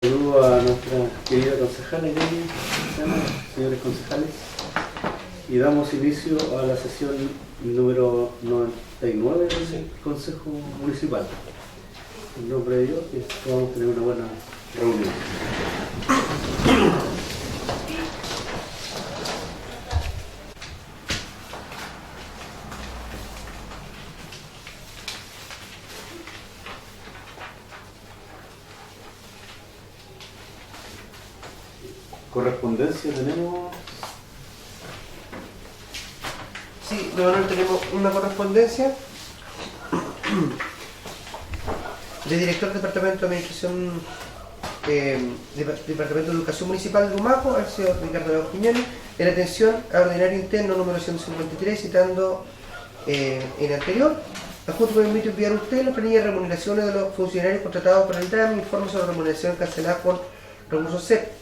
Saludo a nuestra querida concejala, señores concejales, y damos inicio a la sesión número 99 del Consejo Municipal. En nombre de Dios, que podamos tener una buena reunión. Correspondencia tenemos. Sí, de Manuel, tenemos una correspondencia de director del Departamento de Administración, Departamento de Educación Municipal de Humaco, al señor Ricardo León Quiñones, en atención a ordinario interno número 153, citando el anterior. Adjunto, me permito enviar a usted las planillas de remuneraciones de los funcionarios contratados por el DAM, informe sobre remuneración cancelada con recursos CEP.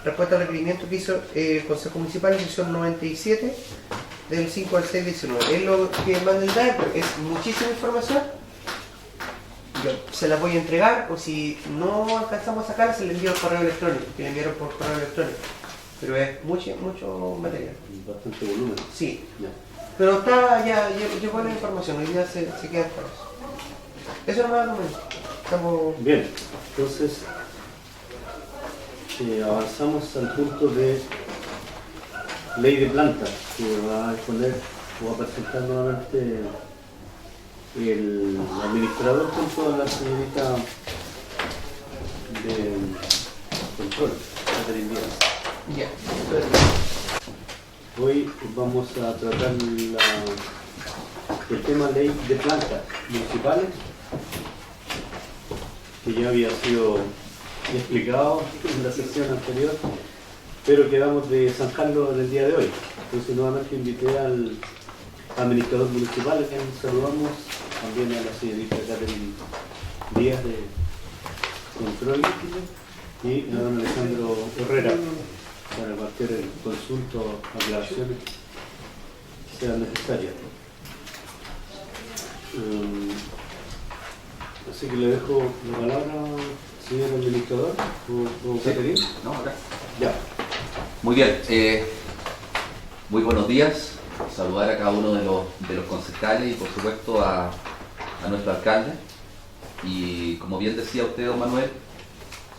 Respuesta al requerimiento que hizo el Consejo Municipal en sesión 97 del 5 al 6/19. Es lo que manda el DAE, porque es muchísima información. Yo se la voy a entregar, o si no alcanzamos a sacarla, se la envío al correo electrónico, que le enviaron por correo electrónico. Pero es mucho material. Bastante volumen. Sí. Ya. Pero está, ya llegó la información, hoy día se queda con eso. Eso no me da momento. Estamos... Bien, entonces avanzamos al punto de ley de planta, que va a exponer o va a presentar nuevamente el administrador junto a la señorita de control, Catherine Díaz. Ya. Hoy vamos a tratar el tema ley de plantas municipales, que ya había sido explicado en la sesión anterior, pero quedamos de zanjarlo en el día de hoy. Entonces nuevamente invité al administrador municipal, a quien saludamos, también a la señorita Catherine Díaz de Control y a don Alejandro Herrera para cualquier consulta o aclaraciones que sean necesarias. Así que le dejo la palabra, señor administrador, o Catherine. No, acá. Ya. Muy bien, muy buenos días. Saludar a cada uno de los concejales y por supuesto a nuestro alcalde. Y como bien decía usted, don Manuel,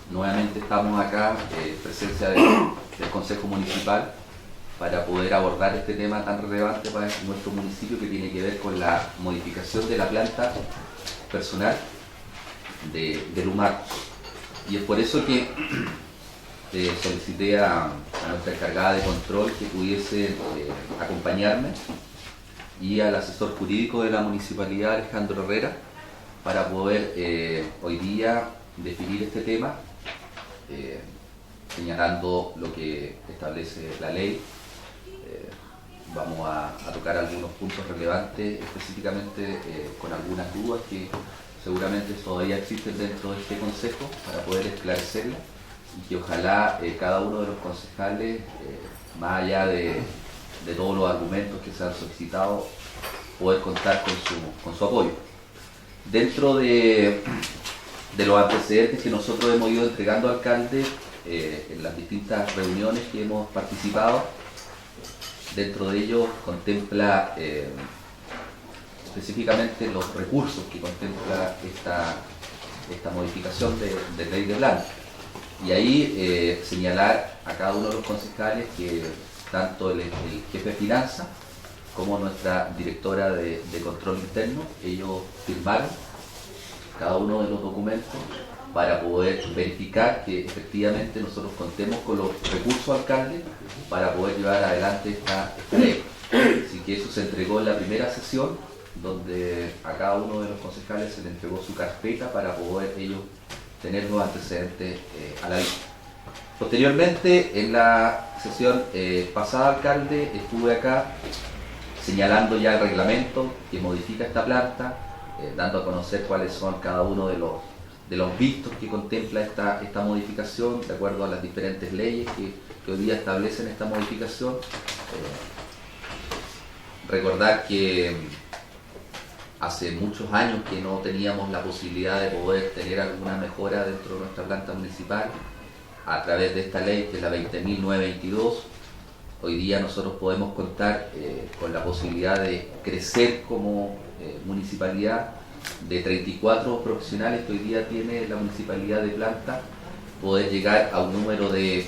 nuevamente estamos acá en presencia del Consejo Municipal para poder abordar este tema tan relevante para nuestro municipio, que tiene que ver con la modificación de la planta personal del Humaco. Y es por eso que solicité a nuestra encargada de control que pudiese acompañarme, y al asesor jurídico de la municipalidad, Alejandro Herrera, para poder hoy día definir este tema, señalando lo que establece la ley. Vamos a tocar algunos puntos relevantes, específicamente con algunas dudas que seguramente todavía existen dentro de este consejo, para poder esclarecerlas, y que ojalá cada uno de los concejales, más allá de todos los argumentos que se han solicitado, poder contar con su apoyo. Dentro de los antecedentes que nosotros hemos ido entregando al alcalde en las distintas reuniones que hemos participado, dentro de ellos contempla específicamente los recursos que contempla esta modificación de ley de planta. Y ahí señalar a cada uno de los concejales que tanto el jefe de finanzas como nuestra directora de control interno, ellos firmaron cada uno de los documentos para poder verificar que efectivamente nosotros contemos con los recursos, alcalde, para poder llevar adelante esta ley. Así que eso se entregó en la primera sesión, donde a cada uno de los concejales se le entregó su carpeta para poder ellos tener los antecedentes a la vista. Posteriormente, en la sesión pasada, alcalde, estuve acá señalando ya el reglamento que modifica esta planta, dando a conocer cuáles son cada uno de los vistos que contempla esta modificación, de acuerdo a las diferentes leyes que hoy día establecen esta modificación. Recordar que hace muchos años que no teníamos la posibilidad de poder tener alguna mejora dentro de nuestra planta municipal. A través de esta ley, que es la 20.922, hoy día nosotros podemos contar con la posibilidad de crecer como municipalidad. De 34 profesionales que hoy día tiene la municipalidad de Planta, poder llegar a un número de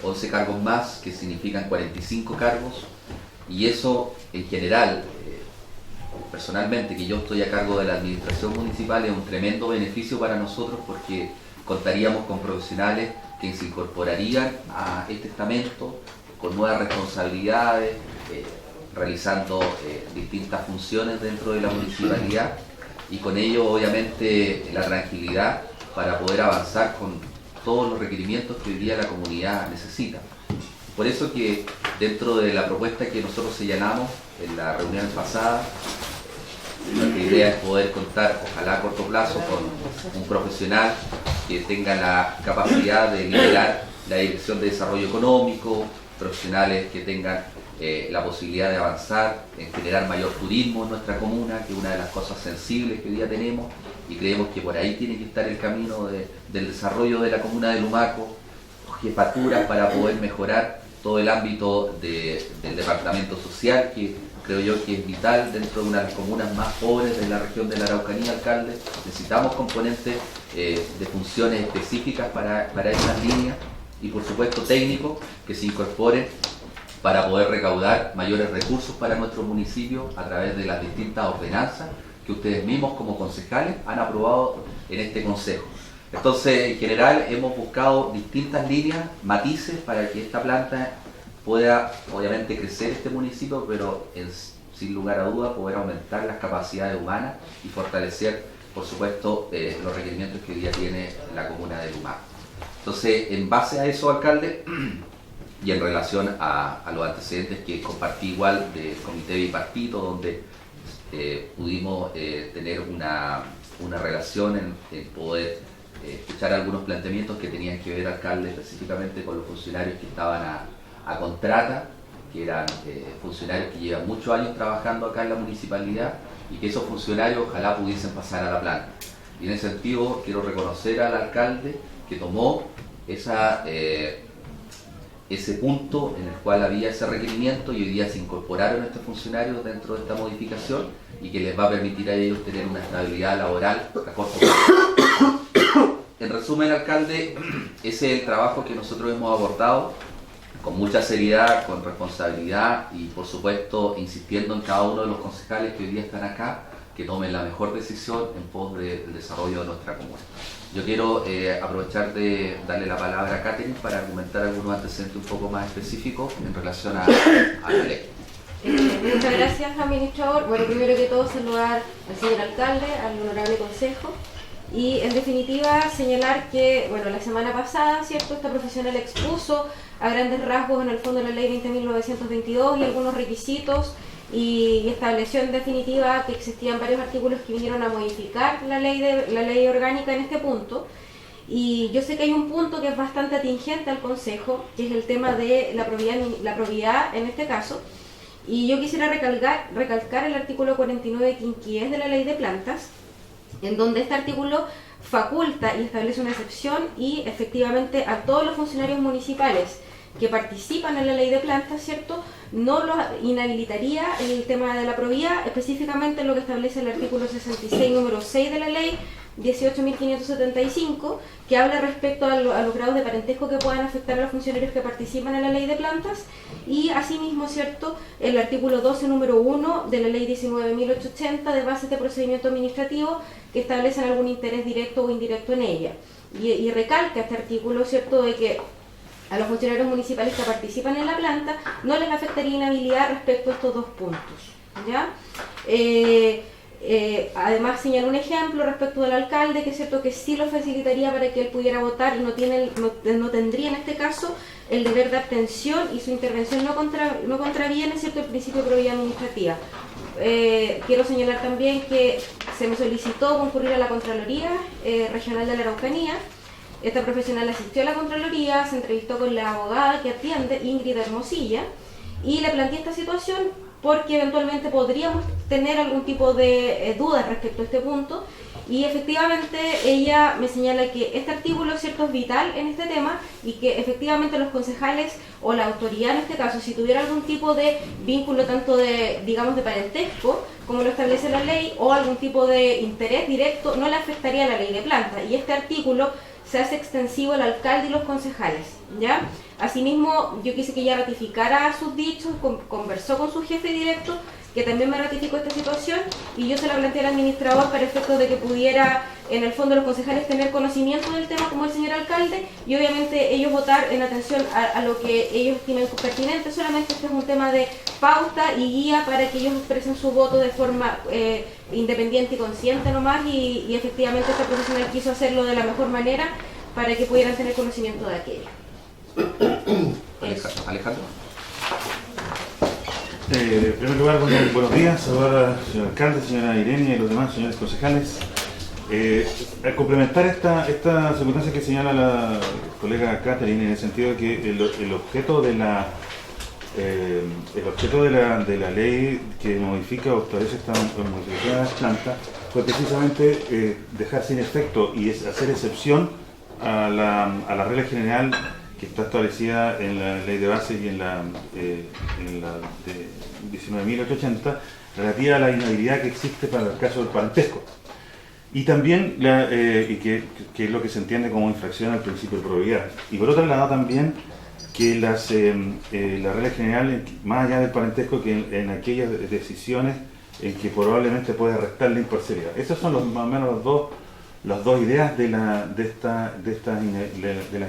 11 cargos más, que significan 45 cargos, y eso en general, personalmente, que yo estoy a cargo de la administración municipal, es un tremendo beneficio para nosotros, porque contaríamos con profesionales que se incorporarían a este estamento con nuevas responsabilidades, realizando distintas funciones dentro de la municipalidad, y con ello obviamente la tranquilidad para poder avanzar con todos los requerimientos que hoy día la comunidad necesita. Por eso que dentro de la propuesta que nosotros señalamos en la reunión pasada, nuestra idea es poder contar, ojalá a corto plazo, con un profesional que tenga la capacidad de liderar la Dirección de Desarrollo Económico, profesionales que tengan la posibilidad de avanzar en generar mayor turismo en nuestra comuna, que es una de las cosas sensibles que hoy día tenemos, y creemos que por ahí tiene que estar el camino del desarrollo de la comuna de Lumaco, jefaturas para poder mejorar todo el ámbito del departamento social, que creo yo que es vital dentro de una de las comunas más pobres de la región de la Araucanía, alcalde. Necesitamos componentes de funciones específicas para esas líneas, y por supuesto técnicos que se incorporen para poder recaudar mayores recursos para nuestro municipio a través de las distintas ordenanzas que ustedes mismos como concejales han aprobado en este consejo. Entonces, en general, hemos buscado distintas líneas, matices, para que esta planta pueda, obviamente, crecer este municipio, pero sin lugar a duda poder aumentar las capacidades humanas y fortalecer, por supuesto, los requerimientos que hoy día tiene la comuna de Lumaco. Entonces, en base a eso, alcalde, y en relación a los antecedentes que compartí igual del comité bipartito, donde pudimos tener una relación en poder escuchar algunos planteamientos que tenían que ver, alcalde, específicamente con los funcionarios que estaban a contrata, que eran funcionarios que llevan muchos años trabajando acá en la municipalidad, y que esos funcionarios ojalá pudiesen pasar a la planta. Y en ese sentido quiero reconocer al alcalde que tomó ese punto en el cual había ese requerimiento, y hoy día se incorporaron estos funcionarios dentro de esta modificación, y que les va a permitir a ellos tener una estabilidad laboral a corto plazo. En resumen, alcalde, ese es el trabajo que nosotros hemos abordado con mucha seriedad, con responsabilidad, y por supuesto insistiendo en cada uno de los concejales que hoy día están acá, que tomen la mejor decisión en pos del desarrollo de nuestra comuna. Yo quiero aprovechar de darle la palabra a Catherine para argumentar algunos antecedentes un poco más específicos en relación a la ley. Muchas gracias, administrador. Bueno, primero que todo, saludar al señor alcalde, al honorable consejo, y en definitiva señalar que, bueno, la semana pasada, ¿cierto?, esta profesional expuso a grandes rasgos en el fondo de la ley 20.922 y algunos requisitos, y estableció en definitiva que existían varios artículos que vinieron a modificar la ley orgánica en este punto. Y yo sé que hay un punto que es bastante atingente al Consejo, que es el tema de la probidad en este caso, y yo quisiera recalcar el artículo 49 quinquies de la ley de plantas, en donde este artículo faculta y establece una excepción, y efectivamente a todos los funcionarios municipales que participan en la ley de plantas, ¿cierto?, no lo inhabilitaría el tema de la probidad, específicamente lo que establece el artículo 66, número 6 de la ley 18.575, que habla respecto a los grados de parentesco que puedan afectar a los funcionarios que participan en la ley de plantas, y asimismo, ¿cierto?, el artículo 12, número 1 de la ley 19.880 de bases de procedimiento administrativo, que establecen algún interés directo o indirecto en ella. Y recalca este artículo, ¿cierto?, de que a los funcionarios municipales que participan en la planta no les afectaría inhabilidad respecto a estos dos puntos, ¿ya? Además señala un ejemplo respecto del alcalde, que es cierto que sí lo facilitaría para que él pudiera votar, y no tendría en este caso el deber de abstención, y su intervención no contraviene, ¿cierto?, el principio de probidad administrativa. Quiero señalar también que se me solicitó concurrir a la Contraloría Regional de la Araucanía. Esta profesional asistió a la Contraloría, se entrevistó con la abogada que atiende, Ingrid Hermosilla, y le planteé esta situación porque eventualmente podríamos tener algún tipo de dudas respecto a este punto. Y efectivamente ella me señala que este artículo, ¿cierto?, es vital en este tema y que efectivamente los concejales o la autoridad en este caso, si tuviera algún tipo de vínculo tanto de, digamos, de parentesco, como lo establece la ley, o algún tipo de interés directo, no le afectaría a la ley de planta. Y este artículo se hace extensivo al alcalde y los concejales, ¿ya? Asimismo, yo quise que ella ratificara sus dichos, conversó con su jefe directo, que también me ratificó esta situación, y yo se la planteé al administrador para efectos de que pudiera, en el fondo, los concejales tener conocimiento del tema como el señor alcalde, y obviamente ellos votar en atención a lo que ellos estimen pertinente. Solamente este es un tema de pauta y guía para que ellos expresen su voto de forma independiente y consciente nomás, y efectivamente esta profesional quiso hacerlo de la mejor manera para que pudieran tener conocimiento de aquello. Alejandro. En primer lugar, buenos días, saludar al señor alcalde, señora Irene y los demás señores concejales. Al complementar esta circunstancia que señala la colega Catherine, en el sentido de que el objeto de la ley que modifica o establece esta modificación de las plantas fue precisamente dejar sin efecto y hacer excepción a la regla general que está establecida en la ley de base y en la de 19.880 relativa a la inhabilidad que existe para el caso del parentesco. Y también, que es lo que se entiende como infracción al principio de probabilidad. Y por otro lado también que la regla general, más allá del parentesco, que en aquellas decisiones en que probablemente puede restar la imparcialidad. Esas son más o menos las dos ideas de las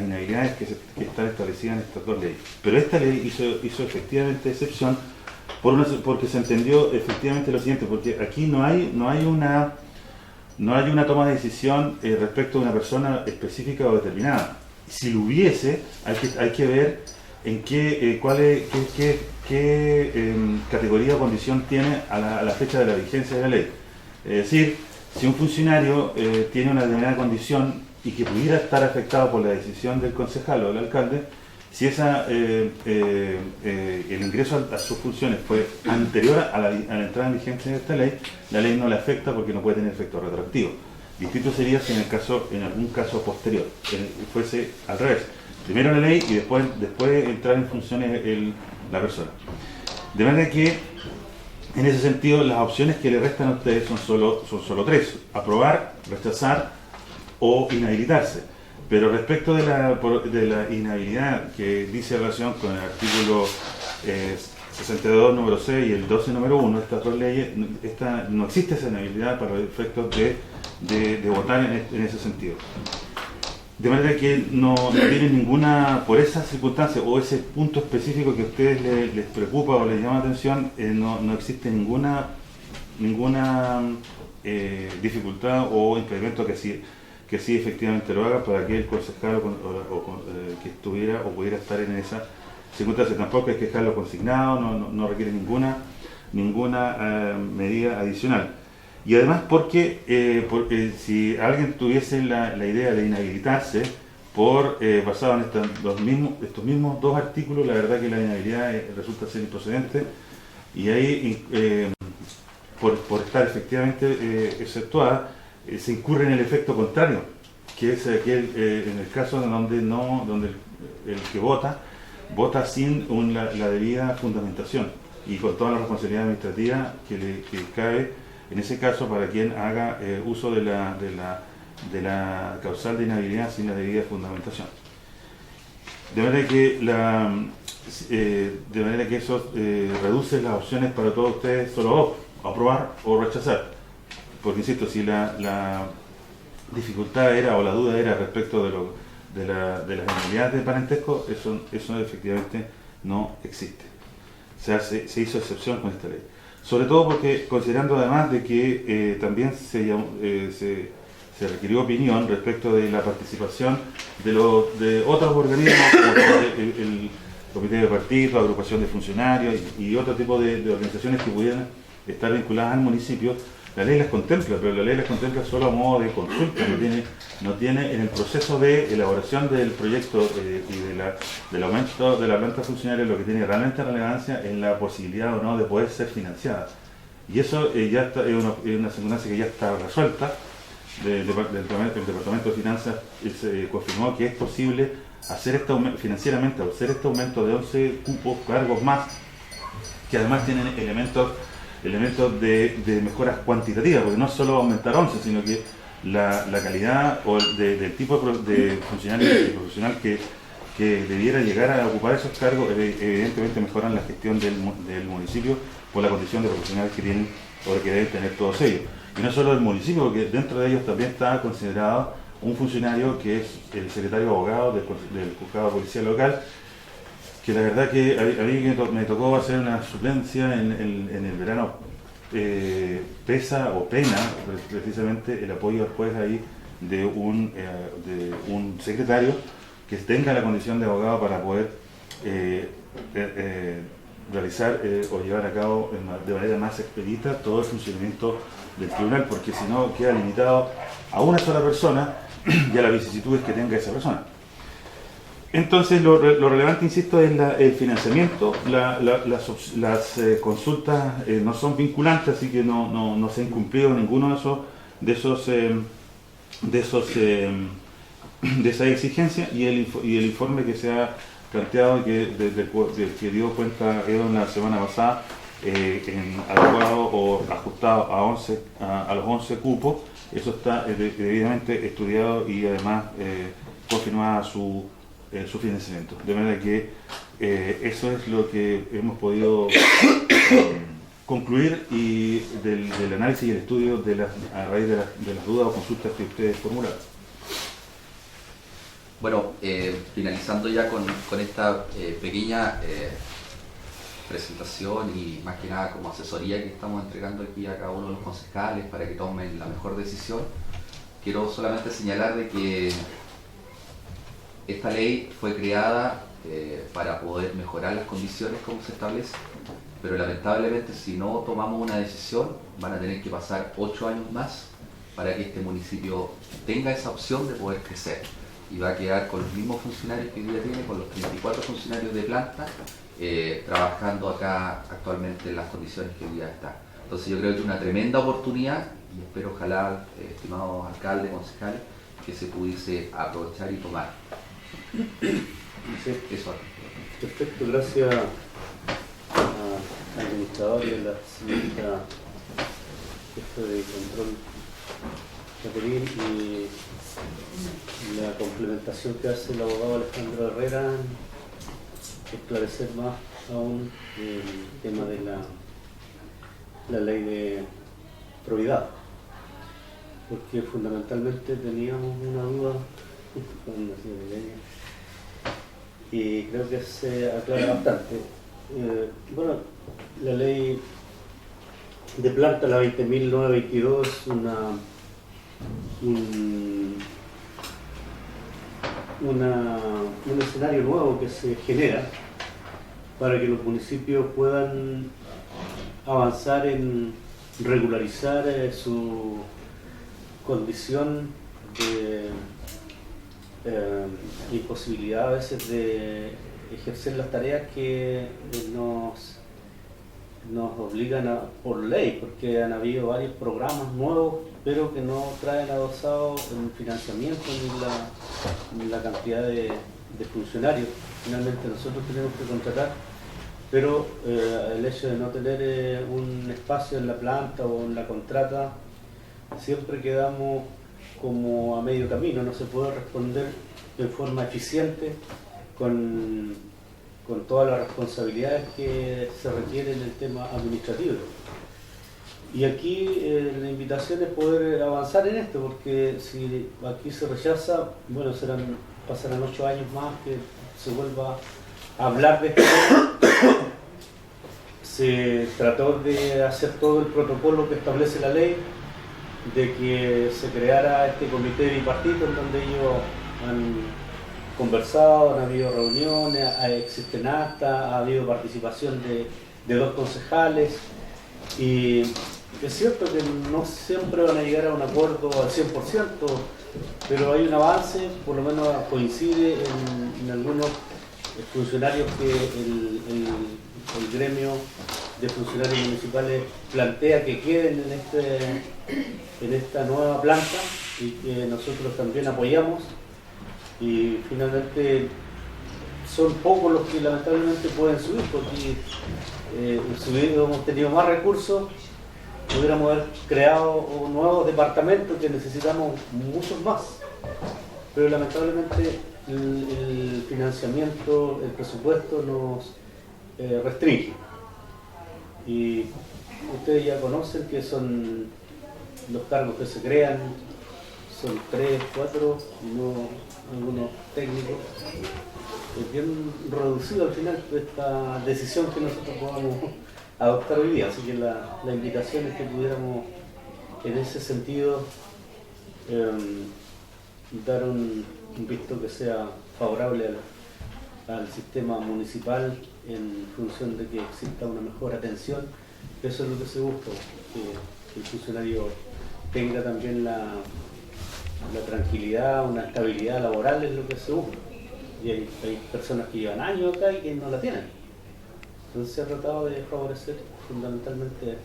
inhabilidades que están establecidas en estas dos leyes. Pero esta ley hizo efectivamente excepción porque se entendió efectivamente lo siguiente, porque aquí no hay una toma de decisión respecto a una persona específica o determinada. Si lo hubiese, hay que ver en qué categoría o condición tiene a la fecha de la vigencia de la ley. Es decir, si un funcionario tiene una determinada condición y que pudiera estar afectado por la decisión del concejal o del alcalde, si el ingreso a sus funciones fue anterior a la entrada en vigencia de esta ley, la ley no le afecta porque no puede tener efecto retroactivo. Distinto sería si en algún caso posterior fuese al revés. Primero la ley y después entrar en funciones la persona. De manera que en ese sentido, las opciones que le restan a ustedes son solo tres: aprobar, rechazar o inhabilitarse. Pero respecto de la inhabilidad que dice relación con el artículo 62 número 6 y el 12 número 1, estas dos leyes, no existe esa inhabilidad para los efectos de votar en ese sentido. De manera que no tienen ninguna, por esa circunstancia o ese punto específico que a ustedes les preocupa o les llama atención, no existe ninguna dificultad o impedimento que sí efectivamente lo haga para que el concejal que estuviera o pudiera estar en esa circunstancia. Tampoco hay que dejarlo consignado, no requiere ninguna medida adicional. Y además porque si alguien tuviese la idea de inhabilitarse basado en estos mismos dos artículos, la verdad que la inhabilidad resulta ser improcedente, y ahí por estar efectivamente exceptuada se incurre en el efecto contrario, que es aquel en el caso donde el que vota sin la debida fundamentación y con toda la responsabilidad administrativa que cabe en ese caso para quien haga uso de la causal de inhabilidad sin la debida fundamentación. De manera que eso reduce las opciones para todos ustedes, solo dos: aprobar o rechazar. Porque insisto, si la dificultad o la duda era respecto de las inhabilidades de parentesco, eso efectivamente no existe. Se hizo excepción con esta ley. Sobre todo porque, considerando además de que también se requirió opinión respecto de la participación de otros organismos, como el comité de partido, agrupación de funcionarios y otro tipo de organizaciones que pudieran estar vinculadas al municipio, la ley las contempla, pero la ley las contempla solo a modo de consulta, no tiene en el proceso de elaboración del proyecto y del aumento de la planta funcionaria. Lo que tiene realmente relevancia es la posibilidad o no de poder ser financiada. Y eso ya está, es una circunstancia que ya está resuelta. El Departamento de Finanzas se confirmó que es posible hacer financieramente hacer este aumento de 11 cupos, cargos más, que además tienen elementos de mejoras cuantitativas, porque no es solo aumentar 11, sino que la calidad o del tipo de funcionario y profesional que debiera llegar a ocupar esos cargos, evidentemente mejoran la gestión del municipio por la condición de profesionales que tienen o que deben tener todos ellos. Y no solo el municipio, porque dentro de ellos también está considerado un funcionario que es el secretario abogado del juzgado policial local, que la verdad que a mí me tocó hacer una suplencia en el verano, pesa o pena precisamente el apoyo después ahí de un secretario que tenga la condición de abogado para poder realizar o llevar a cabo de manera más expedita todo el funcionamiento del tribunal, porque si no queda limitado a una sola persona y a las vicisitudes que tenga esa persona. Entonces lo relevante, insisto, es el financiamiento. Las consultas no son vinculantes, así que no se ha incumplido ninguno de esas exigencias, y el informe que se ha planteado, del que dio cuenta Edo la semana pasada, adecuado o ajustado a los 11 cupos, eso está debidamente estudiado y además confirmada su financiamiento. De manera que eso es lo que hemos podido concluir y del análisis y el estudio a raíz de las dudas o consultas que ustedes formularon. Bueno, finalizando ya con esta pequeña presentación y más que nada como asesoría que estamos entregando aquí a cada uno de los concejales para que tomen la mejor decisión, quiero solamente señalar de que esta ley fue creada para poder mejorar las condiciones como se establece, pero lamentablemente si no tomamos una decisión van a tener que pasar 8 años más para que este municipio tenga esa opción de poder crecer, y va a quedar con los mismos funcionarios que hoy día tiene, con los 34 funcionarios de planta, trabajando acá actualmente en las condiciones que hoy día están. Entonces yo creo que es una tremenda oportunidad y espero, ojalá, estimados alcaldes, concejales, que se pudiese aprovechar y tomar. Sí. Eso. Perfecto, gracias al administrador y a la señorita jefe de control Caterine, y la complementación que hace el abogado Alejandro Herrera, esclarecer más aún el tema de la ley de probidad, porque fundamentalmente teníamos una duda con la señora Leña, y creo que se aclara bastante. Bueno, la ley de planta, la 20.922, es un escenario nuevo que se genera para que los municipios puedan avanzar en regularizar su condición de imposibilidad a veces de ejercer las tareas que nos obligan por ley, porque han habido varios programas nuevos, pero que no traen adosado el financiamiento ni la cantidad de funcionarios. Finalmente nosotros tenemos que contratar, pero el hecho de no tener un espacio en la planta o en la contrata, siempre quedamos como a medio camino, no se puede responder de forma eficiente con todas las responsabilidades que se requieren en el tema administrativo. Y aquí la invitación es poder avanzar en esto, porque si aquí se rechaza, bueno, pasarán 8 años más que se vuelva a hablar de esto. Se trató de hacer todo el protocolo que establece la ley, de que se creara este comité bipartito en donde ellos han conversado, han habido reuniones, existen actas, ha habido participación de 2 concejales, y es cierto que no siempre van a llegar a un acuerdo al 100%, pero hay un avance, por lo menos coincide en algunos funcionarios que el gremio de funcionarios municipales plantea que queden en esta nueva planta y que nosotros también apoyamos, y finalmente son pocos los que lamentablemente pueden subir, porque hemos tenido más recursos, pudiéramos haber creado nuevos departamentos que necesitamos muchos más, pero lamentablemente el financiamiento, el presupuesto nos restringe. Y ustedes ya conocen que son los cargos que se crean, son 3, 4, no algunos técnicos. Es bien reducido al final esta decisión que nosotros podamos adoptar hoy día, así que la invitación es que pudiéramos en ese sentido dar un visto que sea favorable al sistema municipal en función de que exista una mejor atención. Eso es lo que se busca, que el funcionario tenga también la tranquilidad, una estabilidad laboral es lo que se busca. Y hay personas que llevan años acá y que no la tienen. Entonces se ha tratado de favorecer fundamentalmente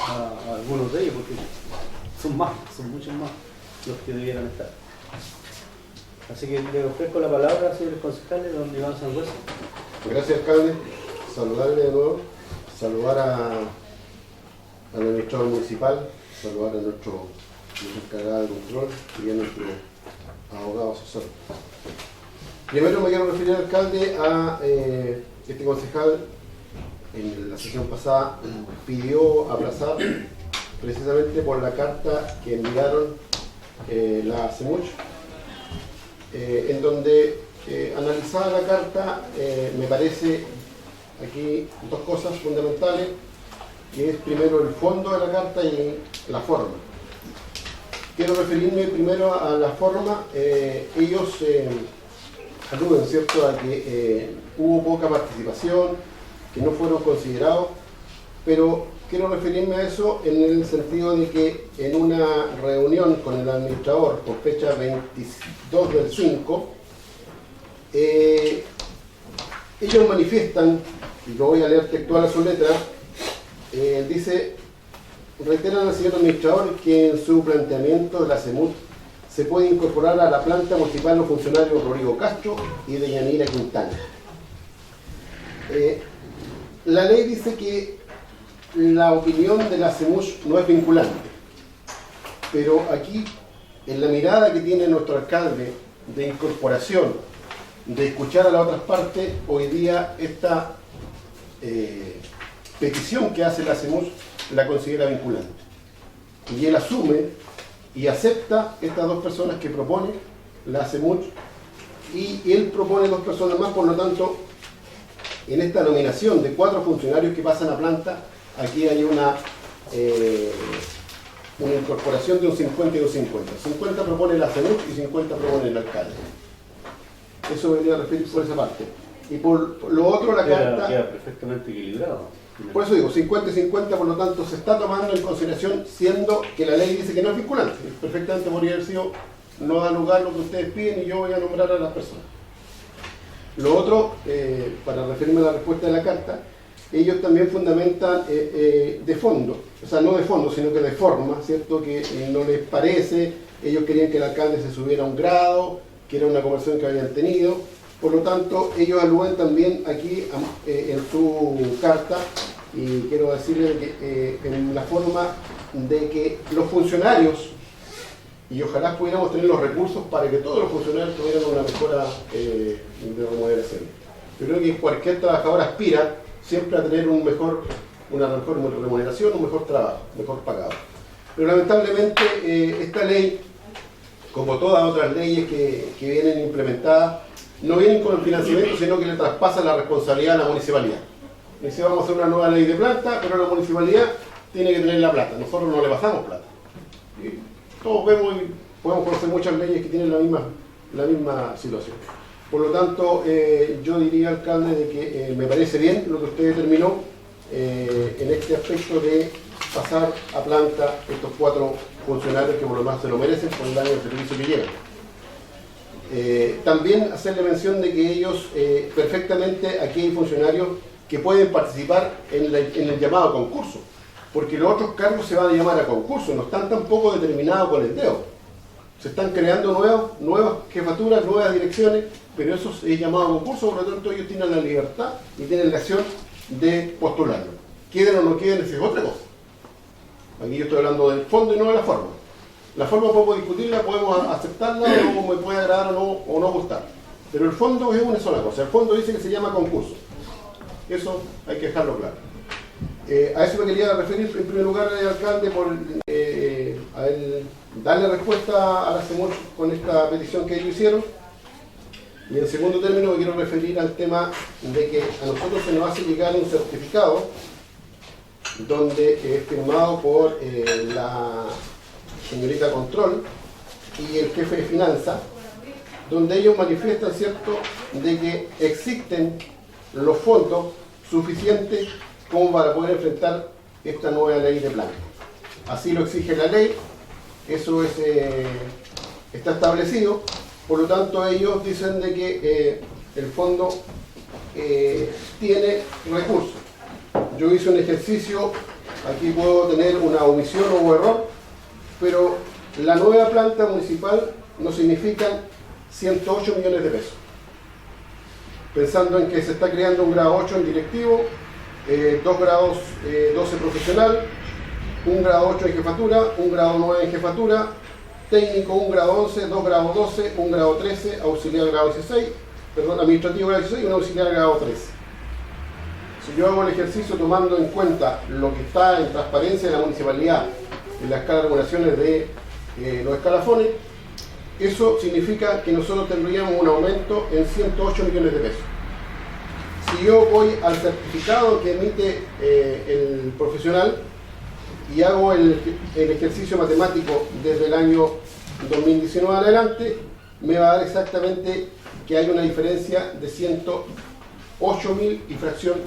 a algunos de ellos, porque son muchos más los que debieran estar. Así que le ofrezco la palabra, señores concejales, don Iván Sangüesa. Gracias, alcalde. Saludarle de nuevo, saludar al administrador municipal, saludar a nuestro encargado de control y a nuestro abogado asesor. Primero me quiero referir, alcalde, a este concejal en la sesión pasada pidió aplazar precisamente por la carta que enviaron la CEMUCH, en donde analizada la carta me parece aquí dos cosas fundamentales, que es primero el fondo de la carta y la forma. Quiero referirme primero a la forma. Ellos aluden, ¿cierto?, a que hubo poca participación, que no fueron considerados, pero quiero referirme a eso en el sentido de que en una reunión con el administrador por fecha 22 del 5, ellos manifiestan, y lo voy a leer textual a su letra, dice: reiteran al señor administrador que en su planteamiento de la CEMUT se puede incorporar a la planta municipal los funcionarios Rodrigo Castro y de Yanira Quintana. La ley dice que la opinión de la CEMUT no es vinculante, pero aquí, en la mirada que tiene nuestro alcalde de incorporación, de escuchar a las otras partes, hoy día esta petición que hace la CEMUT la considera vinculante. Y él asume y acepta estas dos personas que propone la CEMUT, y él propone dos personas más. Por lo tanto, en esta nominación de 4 funcionarios que pasan a planta, aquí hay una incorporación de un 50 y un 50. 50 propone la CEMUT y 50 propone el alcalde. Eso debería referir por esa parte. Y por lo otro, la carta queda perfectamente equilibrado. Por eso digo, 50 y 50, por lo tanto se está tomando en consideración, siendo que la ley dice que no es vinculante. Perfectamente podría haber sido: no da lugar lo que ustedes piden y yo voy a nombrar a las personas. Lo otro, para referirme a la respuesta de la carta, ellos también fundamentan de fondo, o sea, no de fondo, sino que de forma, ¿cierto?, que no les parece. Ellos querían que el alcalde se subiera un grado, que era una conversación que habían tenido. Por lo tanto, ellos aluden también aquí en su carta, y quiero decirles que en la forma de que los funcionarios, y ojalá pudiéramos tener los recursos para que todos los funcionarios tuvieran una mejora de remuneración. Yo creo que cualquier trabajador aspira siempre a tener una mejor remuneración, un mejor trabajo, mejor pagado. Pero lamentablemente esta ley, como todas otras leyes que vienen implementadas, no vienen con el financiamiento, sino que le traspasan la responsabilidad a la municipalidad. Dice: vamos a hacer una nueva ley de planta, pero la municipalidad tiene que tener la plata. Nosotros no le bajamos plata. Y todos vemos y podemos conocer muchas leyes que tienen la misma situación. Por lo tanto, yo diría, alcalde, de que me parece bien lo que usted determinó, en este aspecto de pasar a planta estos 4 funcionarios que por lo más se lo merecen por el año de servicio que llevan. También hacerle mención de que ellos perfectamente, aquí hay funcionarios que pueden participar en el llamado concurso, porque los otros cargos se van a llamar a concurso, no están tampoco determinados con el dedo. Se están creando nuevas jefaturas, nuevas direcciones, pero eso es llamado a concurso, por lo tanto ellos tienen la libertad y tienen la acción de postularlo. Queden o no queden, esa es otra cosa. Aquí yo estoy hablando del fondo y no de la forma. La forma podemos discutirla, podemos aceptarla, o me puede agradar o no gustar. Pero el fondo es una sola cosa. El fondo dice que se llama concurso. Eso hay que dejarlo claro. A eso me quería referir en primer lugar al alcalde por darle respuesta a la CEMUR con esta petición que ellos hicieron. Y en segundo término me quiero referir al tema de que a nosotros se nos hace llegar un certificado donde es firmado por la señorita Control y el jefe de finanzas, donde ellos manifiestan, ¿cierto?, de que existen los fondos suficientes como para poder enfrentar esta nueva ley de plan. Así lo exige la ley, eso está establecido, por lo tanto ellos dicen de que el fondo tiene recursos. Yo hice un ejercicio, aquí puedo tener una omisión o error, pero la nueva planta municipal nos significa 108 millones de pesos. Pensando en que se está creando un grado 8 en directivo, 2 grados 12 profesional, un grado 8 en jefatura, un grado 9 en jefatura, técnico un grado 11, 2 grados 12, un grado 13, auxiliar grado 16, perdón, administrativo grado 16 y un auxiliar grado 13. Si yo hago el ejercicio tomando en cuenta lo que está en transparencia de la municipalidad en la escala de regulaciones de los escalafones, eso significa que nosotros tendríamos un aumento en 108 millones de pesos. Si yo voy al certificado que emite el profesional y hago el ejercicio matemático desde el año 2019 en adelante, me va a dar exactamente que hay una diferencia de 108.000 y fracción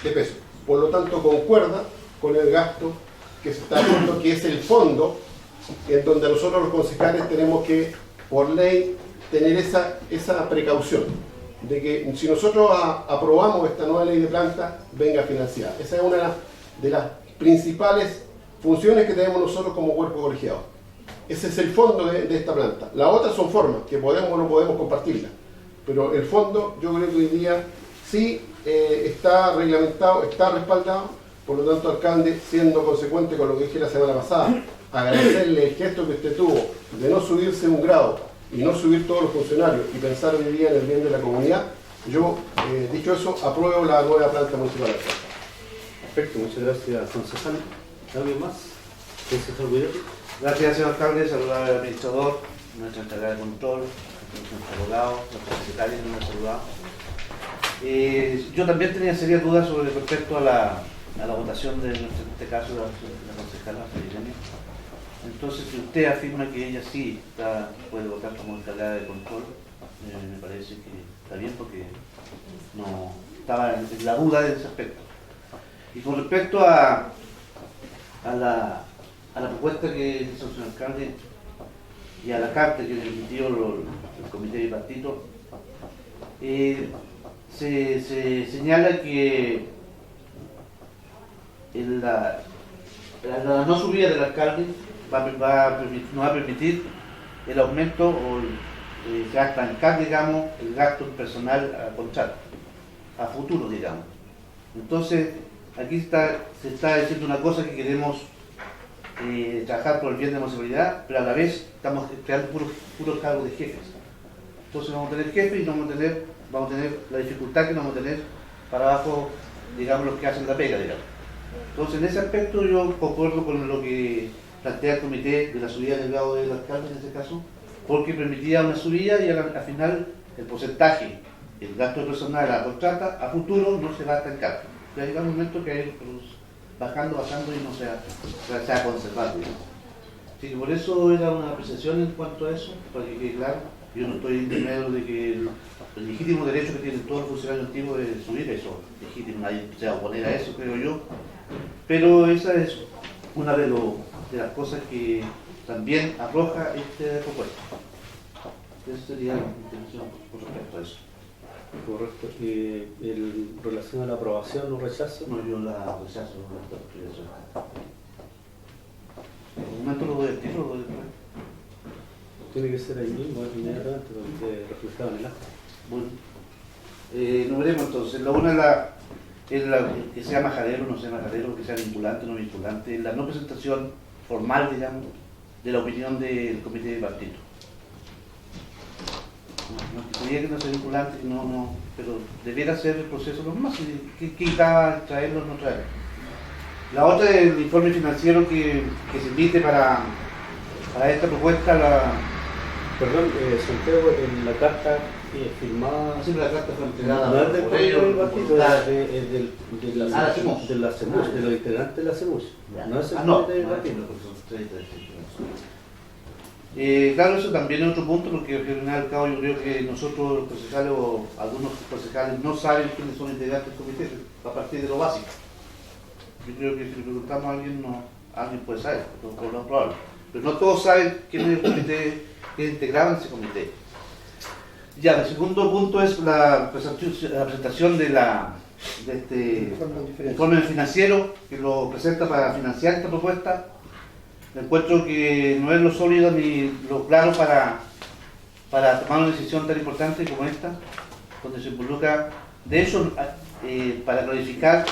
de pesos. Por lo tanto, concuerda con el gasto que se está haciendo, que es el fondo en donde nosotros los concejales tenemos que, por ley, tener esa precaución de que si nosotros aprobamos esta nueva ley de planta, venga financiada. Esa es una de las principales funciones que tenemos nosotros como cuerpo colegiado. Ese es el fondo de esta planta. Las otras son formas, que podemos o no podemos compartirlas. Pero el fondo, yo creo que hoy día sí está reglamentado, está respaldado. Por lo tanto, alcalde, siendo consecuente con lo que dije la semana pasada, agradecerle el gesto que usted tuvo de no subirse un grado y no subir todos los funcionarios y pensar hoy día en el bien de la comunidad. Yo, dicho eso, apruebo la nueva planta municipal. Perfecto, muchas gracias, concejal. ¿Alguien más? Concejal Guido. Gracias, señor alcalde. Saludar al administrador, nuestra encargada de control, nuestro abogado, nuestro secretario que nos ha saludado. Yo también tenía serias dudas sobre respecto a la votación de, en este caso, de la concejala Felipeña. Entonces, si usted afirma que ella sí puede votar como encargada de control, me parece que está bien porque no estaba en la duda de ese aspecto. Y con respecto a la propuesta que hizo el señor alcalde y a la carta que le emitió el comité bipartito, se señala que la no subida del alcalde nos va a permitir el aumento o se va a estancar, digamos, el gasto personal a contrato, a futuro, digamos. Entonces, aquí se está diciendo una cosa que queremos trabajar por el bien de la municipalidad, pero a la vez estamos creando puros cargos de jefes. Entonces vamos a tener jefes y vamos a tener la dificultad que vamos a tener para abajo, digamos, los que hacen la pega, digamos. Entonces, en ese aspecto yo concuerdo con lo que plantea el comité de la subida del grado del alcalde en este caso, porque permitía una subida y al final el porcentaje, el gasto personal a la contrata, a futuro no se va a estancar. Ya llega un momento que hay bajando y no se va a conservar, digamos. Sí, que por eso era una apreciación en cuanto a eso, para que quede claro. Yo no estoy en medio de que el legítimo derecho que tienen todos los funcionarios antiguos es subir eso. Legítimo, nadie se va a oponer a eso, creo yo. Pero esa es una de las cosas que también arroja este propuesta. Esa sería la intención por respecto a eso. Correcto. En relación a la aprobación o rechazo, No, yo la rechazo, no la estoy. En un momento lo doy al tiro, lo doy después. tiene que ser ahí mismo, inmediatamente, porque reflejado en el acta. Bueno, no veremos entonces. La una es la que sea majadero, no sea majadero, que sea vinculante, no vinculante, la no presentación formal, digamos, de la opinión del comité de partido. No, que sería que no sea vinculante, que no, pero debiera ser el proceso lo más, que quitaba traerlo o no traerlo. La otra es el informe financiero que se emite para esta propuesta. Perdón, Santiago, en la carta firmada. Siempre la carta fue entregada No es del por comité ellos, del partido, voluntad. es de la CEMUS, de los integrantes de la CEMUS. No es el no, comité del no, partido. claro, eso también es otro punto, porque al final al cabo yo creo que nosotros los concejales o algunos concejales no saben quiénes son integrantes del comité a partir de lo básico. Yo creo que si le preguntamos a alguien, alguien puede saber, por lo probable. Pero no todos saben quién es el comité, quién integraba ese comité. Ya, el segundo punto es la presentación de este informe financiero que lo presenta para financiar esta propuesta. Encuentro que no es lo sólido ni lo claro para tomar una decisión tan importante como esta, donde se involucra. De hecho, para clarificar,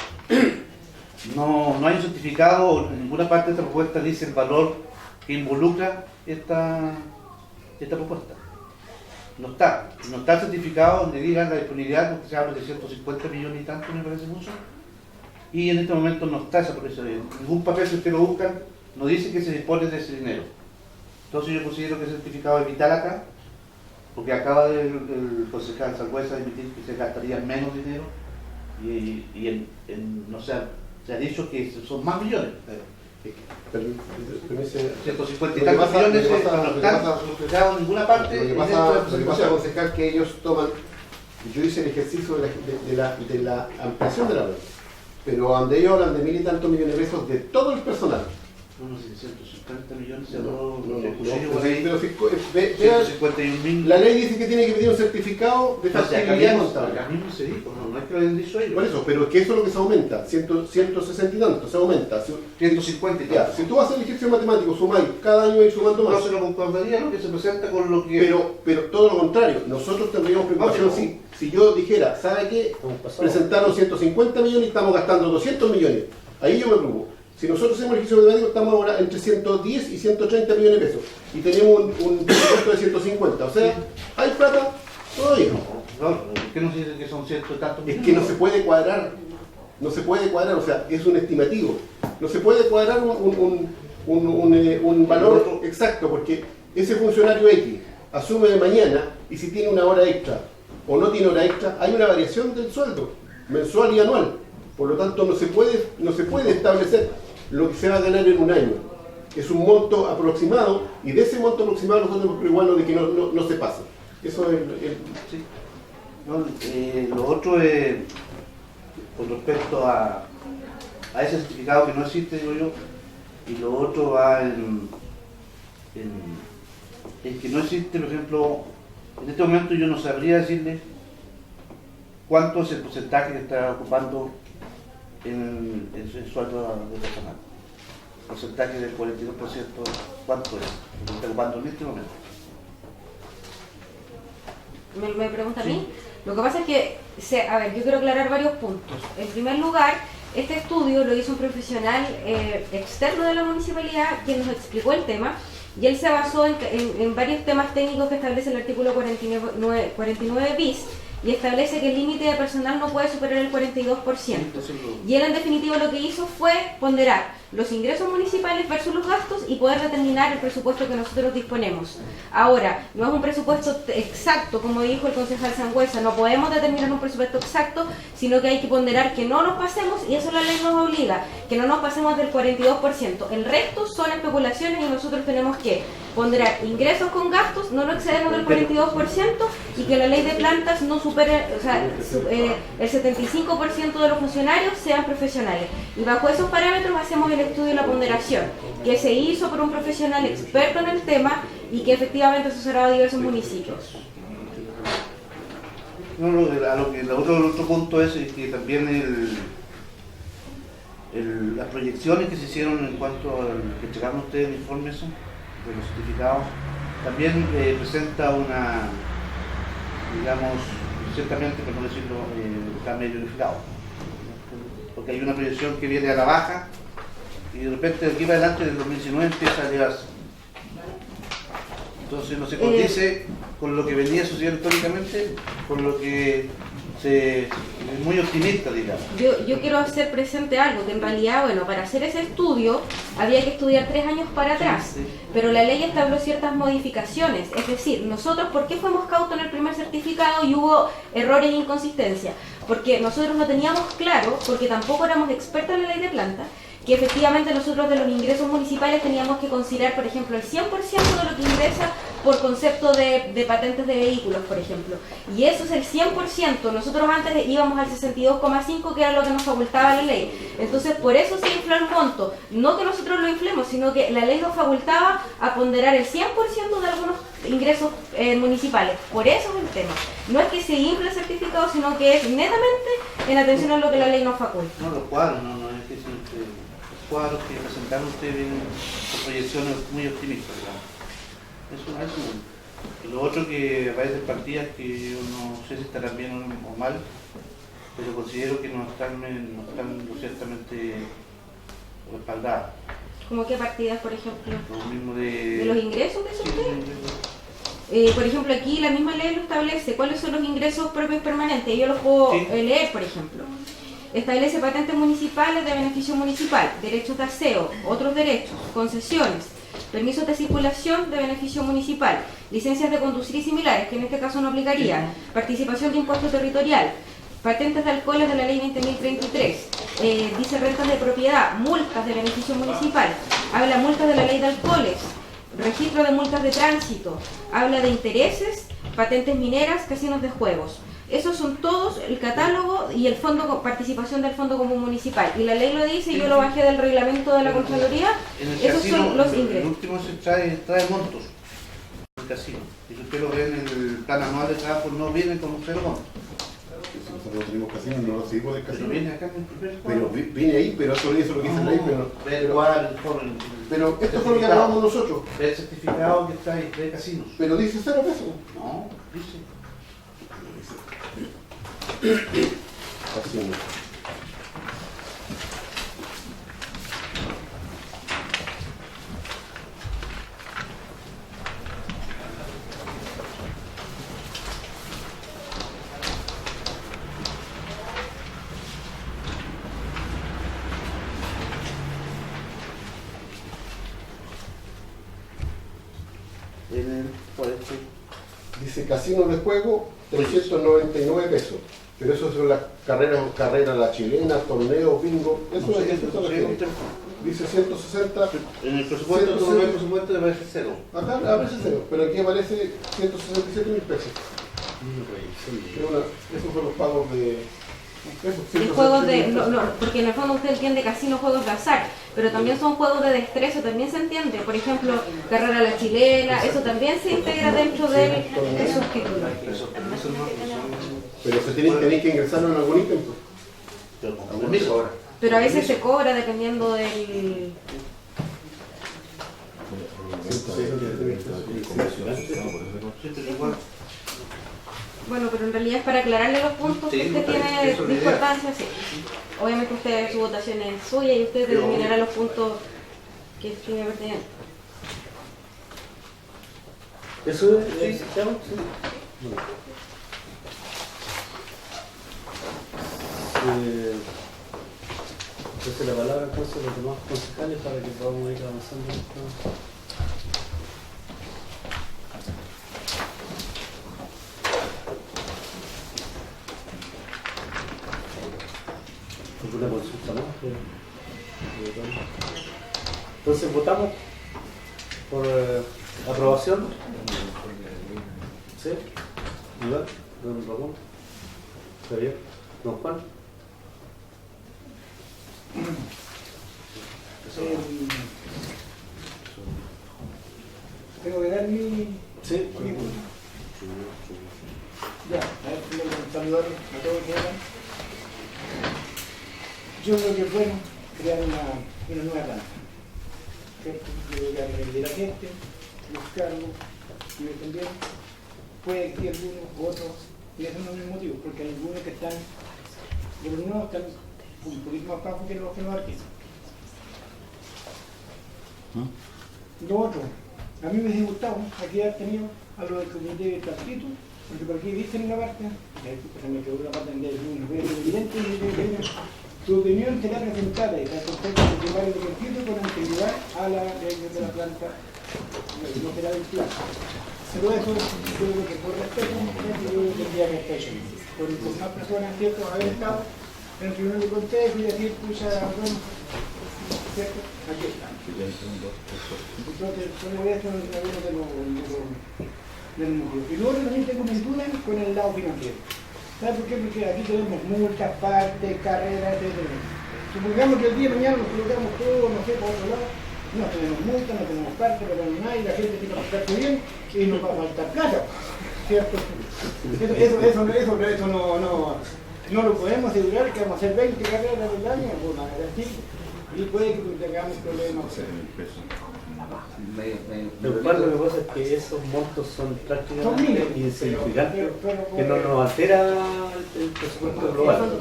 no hay un certificado o en ninguna parte de esta propuesta dice el valor que involucra esta propuesta. No está certificado donde digan la disponibilidad, porque se habla de 150 millones y tanto, me parece mucho, y en este momento no está esa promesa. Ningún papel, si usted lo buscan, no dice que se dispone de ese dinero. Entonces yo considero que ese certificado es vital acá, porque acaba el concejal Sangüesa de emitir que se gastaría menos dinero, y no sé, se ha dicho que son más millones. 150 y tantos millones no están reflejados en ninguna parte. Lo que pasa, concejal, es que ellos toman, yo hice el ejercicio de la ampliación de la red, pero donde ellos hablan de 1.000 y tantos millones de pesos de todo el personal. No sé, 150 millones, Pero si, 151.000. la ley dice que tiene que pedir un certificado de factibilidad contable. Acá mismo se dijo, no es que lo hayan dicho ellos. Por eso, pero es que eso es lo que se aumenta, 160 y tanto, se aumenta. 150 y Ya, tanto. si tú haces el ejercicio matemático, sumáis, cada año ir sumando No más. se lo concordaría lo que se presenta con lo que... Pero todo lo contrario, nosotros tendríamos preocupación si yo dijera, ¿sabe qué? Presentaron 150 millones y estamos gastando 200 millones. Ahí yo me preocupo. Si nosotros hacemos el ejercicio matemático, estamos ahora entre 110 y 130 millones de pesos. Y tenemos un presupuesto de 150. O sea, ¿hay plata? Todavía. ¿Por qué no se dice que son cierto tantos Es millones? que no se puede cuadrar. No se puede cuadrar, o sea, es un estimativo. No se puede cuadrar un valor exacto, porque ese funcionario X asume de mañana y si tiene una hora extra o no tiene hora extra, hay una variación del sueldo mensual y anual. Por lo tanto, no se puede establecer lo que se va a ganar en un año. Es un monto aproximado y de ese monto aproximado nosotros hemos preocupado de que no se pase. Eso es Sí. No, lo otro es con respecto a ese certificado que no existe, digo yo, y lo otro va en que no existe, por ejemplo, en este momento yo no sabría decirle cuánto es el porcentaje que está ocupando en el sueldo del personal. El porcentaje del 42%, ¿cuánto es? Lo que está ocupando en este momento. Me pregunta a mí. Lo que pasa es que, a ver, yo quiero aclarar varios puntos. En primer lugar, este estudio lo hizo un profesional externo de la municipalidad quien nos explicó el tema, y él se basó en varios temas técnicos que establece el artículo 49 bis, y establece que el límite de personal no puede superar el 42%. Y él en definitiva lo que hizo fue ponderar los ingresos municipales versus los gastos y poder determinar el presupuesto que nosotros disponemos. Ahora, no es un presupuesto exacto, como dijo el concejal Sangüesa, no podemos determinar un presupuesto exacto, sino que hay que ponderar que no nos pasemos, y eso la ley nos obliga, que no nos pasemos del 42%. El resto son especulaciones y nosotros tenemos que ponderar ingresos con gastos, no nos excedemos del 42% y que la ley de plantas no supere, o sea, el 75% de los funcionarios sean profesionales. Y bajo esos parámetros hacemos el estudio y la ponderación, que se hizo por un profesional experto en el tema y que efectivamente asesoraba a diversos municipios. No, el otro punto es que también las proyecciones que se hicieron en cuanto a que entregaron ustedes el informe eso, de los certificados, también presenta una, digamos, ciertamente, por no decirlo, está medio unificado. Porque hay una proyección que viene a la baja y de repente de aquí para adelante del 2019 empieza a elevarse. Entonces no se condice con lo que venía sucediendo históricamente, con lo que es muy optimista, digamos. Yo quiero hacer presente algo, que en realidad, bueno, para hacer ese estudio había que estudiar 3 años para atrás, pero la ley estableció ciertas modificaciones, es decir, nosotros, ¿por qué fuimos cautos en el primer certificado y hubo errores e inconsistencias? Porque nosotros no teníamos claro, porque tampoco éramos expertos en la ley de planta, que efectivamente nosotros de los ingresos municipales teníamos que considerar, por ejemplo, el 100% de lo que ingresa por concepto de patentes de vehículos, por ejemplo. Y eso es el 100%. Nosotros antes íbamos al 62,5%, que era lo que nos facultaba la ley. Entonces, por eso se infló el monto. No que nosotros lo inflemos, sino que la ley nos facultaba a ponderar el 100% de algunos ingresos municipales. Por eso es el tema. No es que se infle el certificado, sino que es netamente en atención a lo que la ley nos faculta. No, los cuadros, no es que los cuadros que presentaron ustedes vienen con proyecciones muy optimistas, digamos. Eso. Y lo otro que aparece en partidas que yo no sé si estarán bien o mal, pero considero que no están lo ciertamente respaldadas. ¿Cómo qué partidas, por ejemplo? Lo mismo ¿De los ingresos de esos sí, ustedes? Por ejemplo, aquí la misma ley lo establece. ¿Cuáles son los ingresos propios permanentes? Yo los puedo leer, por ejemplo. Establece patentes municipales de beneficio municipal, derechos de aseo, otros derechos, concesiones, permisos de circulación de beneficio municipal, licencias de conducir y similares, que en este caso no aplicaría, participación de impuesto territorial, patentes de alcoholes de la ley 20.033, dice rentas de propiedad, multas de beneficio municipal, habla multas de la ley de alcoholes, registro de multas de tránsito, habla de intereses, patentes mineras, casinos de juegos. Esos son todos el catálogo y el fondo, participación del Fondo Común Municipal. Y la ley lo dice, yo lo bajé del reglamento de la Contraloría, esos son los ingresos. El último se trae montos del casino. Y si usted lo ve en el plan anual de trabajo, no viene con un cero montos. Si nosotros no tenemos casino, no lo seguimos del Pero casino. viene acá en el primer Pero cuadro. viene ahí, pero eso es lo que dice la ley, pero esto fue lo que grabamos nosotros. El certificado que está ahí de casinos. Pero dice 0 pesos. No, dice. Casino. Dice casino de juego, 399 pesos. Pero eso son las carreras la chilena, torneos, bingo. Eso No sé, es eso dice 160. En el presupuesto, el presupuesto debe ser cero. Acá aparece 0, pero aquí aparece 167.000 pesos. Esos son los pagos de. Y juegos de, porque en el fondo usted entiende casino, juegos de azar, pero también son juegos de destreza, también se entiende. Por ejemplo, carrera a la chilena, eso también se integra dentro de esos títulos. Pero se tienen que ingresarlo en algún ítem. Pero a veces se cobra dependiendo del... Bueno, pero en realidad es para aclararle los puntos que usted tiene de importancia, sí. Obviamente usted, su votación es suya y usted determinará los puntos que estime pertinentes. Eso es, Entonces la palabra entonces a los demás concejales para que podamos ir avanzando en esto. ¿Alguna consulta más? Entonces votamos por aprobación. ¿Sí? Iván, don Ramón, Javier, don Juan. Tengo que dar mi... Sí. Ya, a ver, primero saludar a todos que hagan. Yo creo que es bueno crear una nueva planta. ¿Cierto? Yo creo que a nivel de la gente, buscarlo, y también puede que algunos u otros, y esos son los motivos, porque hay algunos que están, de los nuevos están un poquito más bajos que los artistas. Lo otro, a mí me hubiese gustado aquí haber tenido a los del comité de partido, porque por aquí dicen una parte, se me quedó una parte en el evidente, tu opinión será presentada y la propuesta de llevar el partido con anterioridad a la reunión de la planta, no será del plan. Pero eso yo creo que por respeto, yo tendría que estar hecho. Por más personas, ¿cierto?, haber estado en el tribunal de consejo y decir, pucha, bueno, ¿cierto? Aquí está. Entonces, solo eso es uno de los motivos. Y luego también tengo mis dudas con el lado financiero. ¿Sabes por qué? Porque aquí tenemos multas, partes, carreras, etc. Supongamos que el día de mañana nos colocamos todo, no sé, por otro lado, no tenemos multas, no tenemos partes, no tenemos nada, y la gente tiene que pasarse bien y nos va a faltar plata, ¿cierto? Eso no lo podemos asegurar, que vamos a hacer 20 carreras al año, o una así, y puede que tengamos problemas. Lo que pasa es que esos montos son prácticamente insignificantes, que no nos altera el presupuesto global.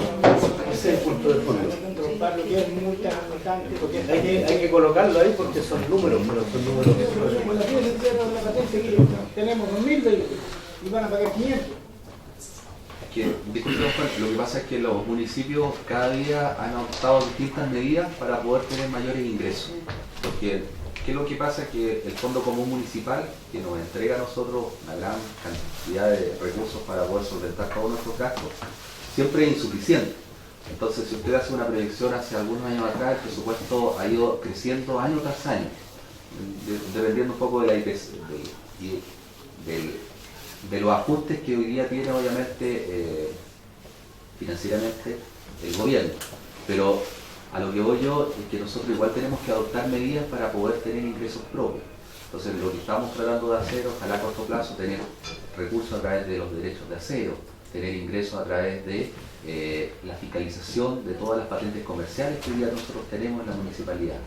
Ese es el punto de fondo. Hay que colocarlo ahí porque son números, pero son números. Tenemos 2.000 vehículos y van a pagar 500. Lo que pasa es que los municipios cada día han adoptado distintas medidas para poder tener mayores ingresos. Porque, ¿qué es lo que pasa? Que el Fondo Común Municipal, que nos entrega a nosotros una gran cantidad de recursos para poder solventar todos nuestros gastos, siempre es insuficiente. Entonces, si usted hace una proyección hace algunos años atrás, el presupuesto ha ido creciendo año tras año, dependiendo un poco de la IPC, de los ajustes que hoy día tiene obviamente financieramente el gobierno. Pero a lo que voy yo es que nosotros igual tenemos que adoptar medidas para poder tener ingresos propios. Entonces lo que estamos tratando de hacer, ojalá a corto plazo, tener recursos a través de los derechos de acero, tener ingresos a través de la fiscalización de todas las patentes comerciales que hoy día nosotros tenemos en la municipalidad.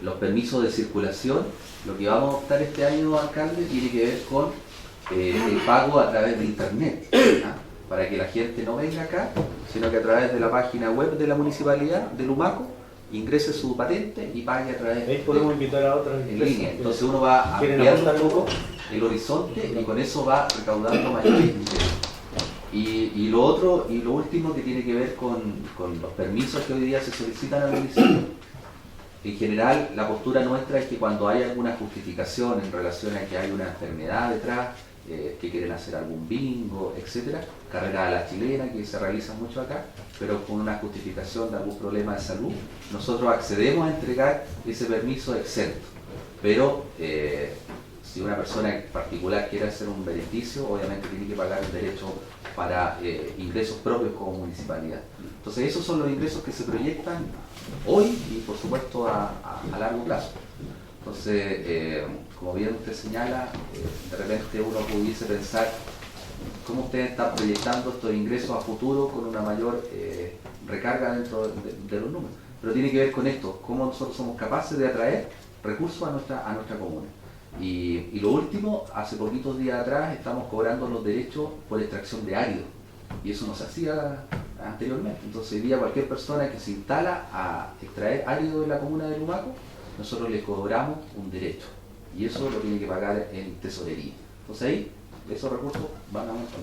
Los permisos de circulación, lo que vamos a adoptar este año, alcalde, tiene que ver con el pago a través de internet, ¿ah? Para que la gente no venga acá, sino que a través de la página web de la municipalidad de Lumaco ingrese su patente y pague a través ahí podemos invitar a otras en línea. Entonces uno va ampliando un poco el horizonte y con eso va recaudando mayores ingresos. Y lo otro y lo último que tiene que ver con los permisos que hoy día se solicitan al municipio. En general, la postura nuestra es que cuando hay alguna justificación en relación a que hay una enfermedad detrás, que quieren hacer algún bingo, etcétera, carrera a la chilena que se realiza mucho acá, pero con una justificación de algún problema de salud, nosotros accedemos a entregar ese permiso exento. Pero si una persona en particular quiere hacer un beneficio, obviamente tiene que pagar el derecho para ingresos propios como municipalidad. Entonces esos son los ingresos que se proyectan hoy y por supuesto a largo plazo. Entonces, como bien usted señala, de repente uno pudiese pensar cómo usted está proyectando estos ingresos a futuro con una mayor recarga dentro de los números. Pero tiene que ver con esto, cómo nosotros somos capaces de atraer recursos a nuestra comuna. Y lo último, hace poquitos días atrás estamos cobrando los derechos por extracción de árido. Y eso no se hacía anteriormente. Entonces hoy día cualquier persona que se instala a extraer árido de la comuna de Lumaco, nosotros le cobramos un derecho. Y eso lo tiene que pagar en tesorería. Entonces ahí, esos recursos van a aumentar.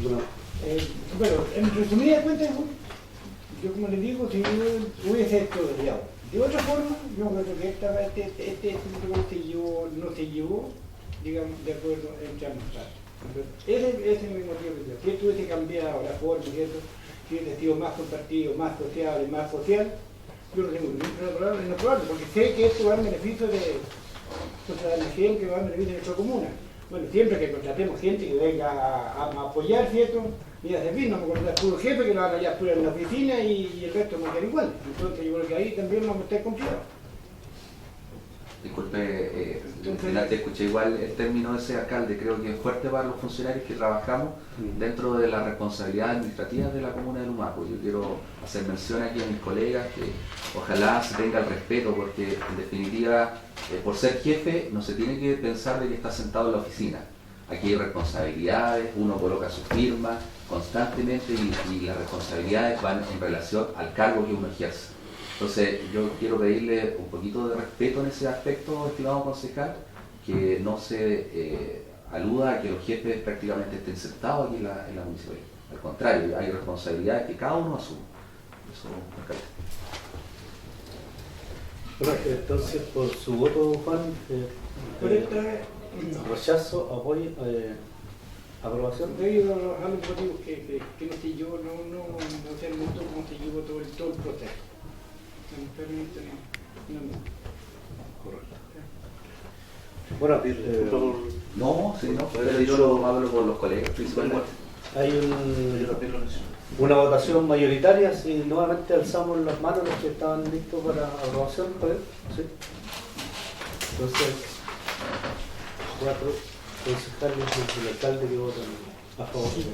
Bueno, Bueno, en resumida cuenta, yo como les digo, si yo hubiese estudiado de otra forma, yo creo que este punto no se llevó, digamos, de acuerdo entre ambas partes. Ese es mi motivo. Si esto hubiese cambiado la forma, ¿cierto? Si hubiese sido más compartido, más sociable, más social, yo no tengo ningún problema, no probable, porque sé que esto va en beneficio de la gente, que va en beneficio de nuestra comuna. Bueno, siempre que contratemos gente que venga a apoyar, ¿cierto? Y a servir, no me acuerdo, puro jefe que lo haga ya puro en la oficina y el resto me queda igual. Entonces yo creo que ahí también vamos a estar confiados. Disculpe, te escuché igual el término de ese alcalde, creo que es fuerte para los funcionarios que trabajamos dentro de las responsabilidades administrativas de la comuna de Lumaco. Yo quiero hacer mención aquí a mis colegas que ojalá se tenga el respeto, porque en definitiva, por ser jefe, no se tiene que pensar de que está sentado en la oficina. Aquí hay responsabilidades, uno coloca su firma constantemente y las responsabilidades van en relación al cargo que uno ejerce. Entonces yo quiero pedirle un poquito de respeto en ese aspecto, estimado concejal, que no se aluda a que los jefes prácticamente estén sentados aquí en la municipalidad. Al contrario, hay responsabilidades que cada uno asume. Eso, alcalde. bueno, entonces, por su voto, Juan, rechazo, apoyo, aprobación. Debido a los motivos que no sé yo, no sé mucho cómo se llevó todo el proceso. Lamentablemente no. Correcto. Bueno, No, sí, no, pero yo lo hablo con los colegas principalmente. hay una votación mayoritaria, si nuevamente alzamos las manos los que estaban listos para aprobación, ¿puede? ¿Sí? Entonces, 4 concejales y el alcalde que votan a favor. Sí,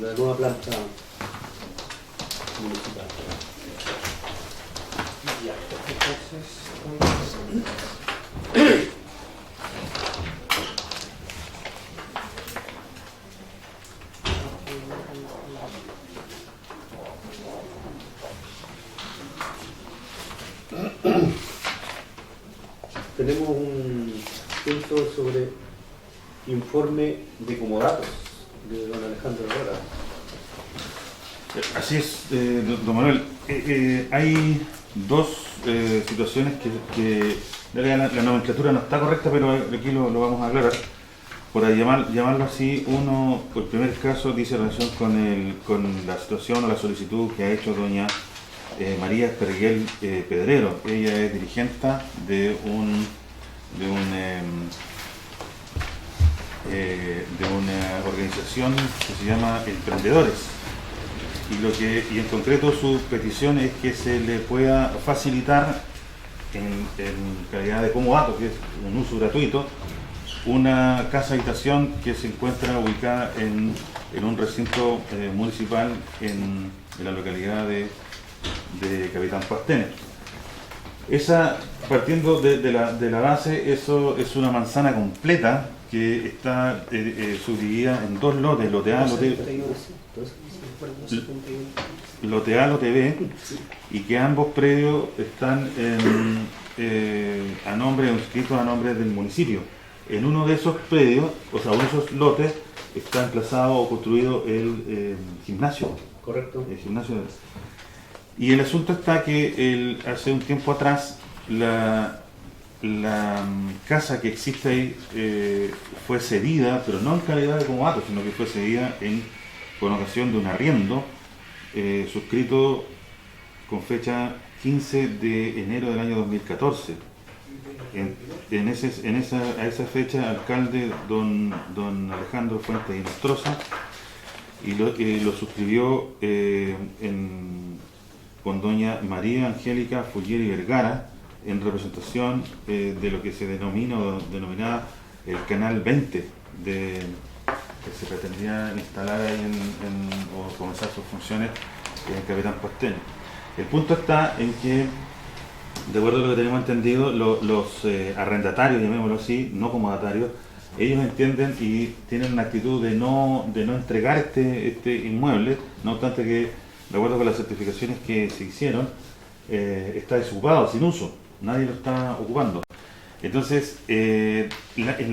La nueva planta municipal. Tenemos un punto sobre informe de comodatos de don Alejandro Herrera. Así es, don Manuel. Hay dos situaciones que la nomenclatura no está correcta, pero aquí lo vamos a aclarar. Por llamarlo así, el primer caso dice relación con la situación o la solicitud que ha hecho doña María Esperguel Pedrero. Ella es dirigente de una organización que se llama Emprendedores, y en concreto su petición es que se le pueda facilitar en calidad de comodato, que es un uso gratuito, una casa habitación que se encuentra ubicada en un recinto municipal en la localidad de Capitán Pastene. Partiendo de la base, eso es una manzana completa que está subdividida en dos lotes, lote A, lote B, y que ambos predios están inscritos a nombre del municipio. En uno de esos predios, o sea, uno de esos lotes, está emplazado o construido el gimnasio. Correcto. El gimnasio. Y el asunto está que hace un tiempo atrás la casa que existe ahí fue cedida, pero no en calidad de comodato, sino que fue cedida con ocasión de un arriendo suscrito con fecha 15 de enero del año 2014. A esa fecha, alcalde don Alejandro Fuentes Inostroza, y lo suscribió con doña María Angélica Fullieri Vergara, en representación de lo que se denominaba el Canal 20, que se pretendía instalar ahí o comenzar sus funciones en Capitán Pastene. El punto está en que, de acuerdo a lo que tenemos entendido, los arrendatarios, llamémoslo así, no comodatarios, ellos entienden y tienen una actitud de no entregar este inmueble, no obstante que, de acuerdo con las certificaciones que se hicieron, está desocupado, sin uso, nadie lo está ocupando. Entonces, en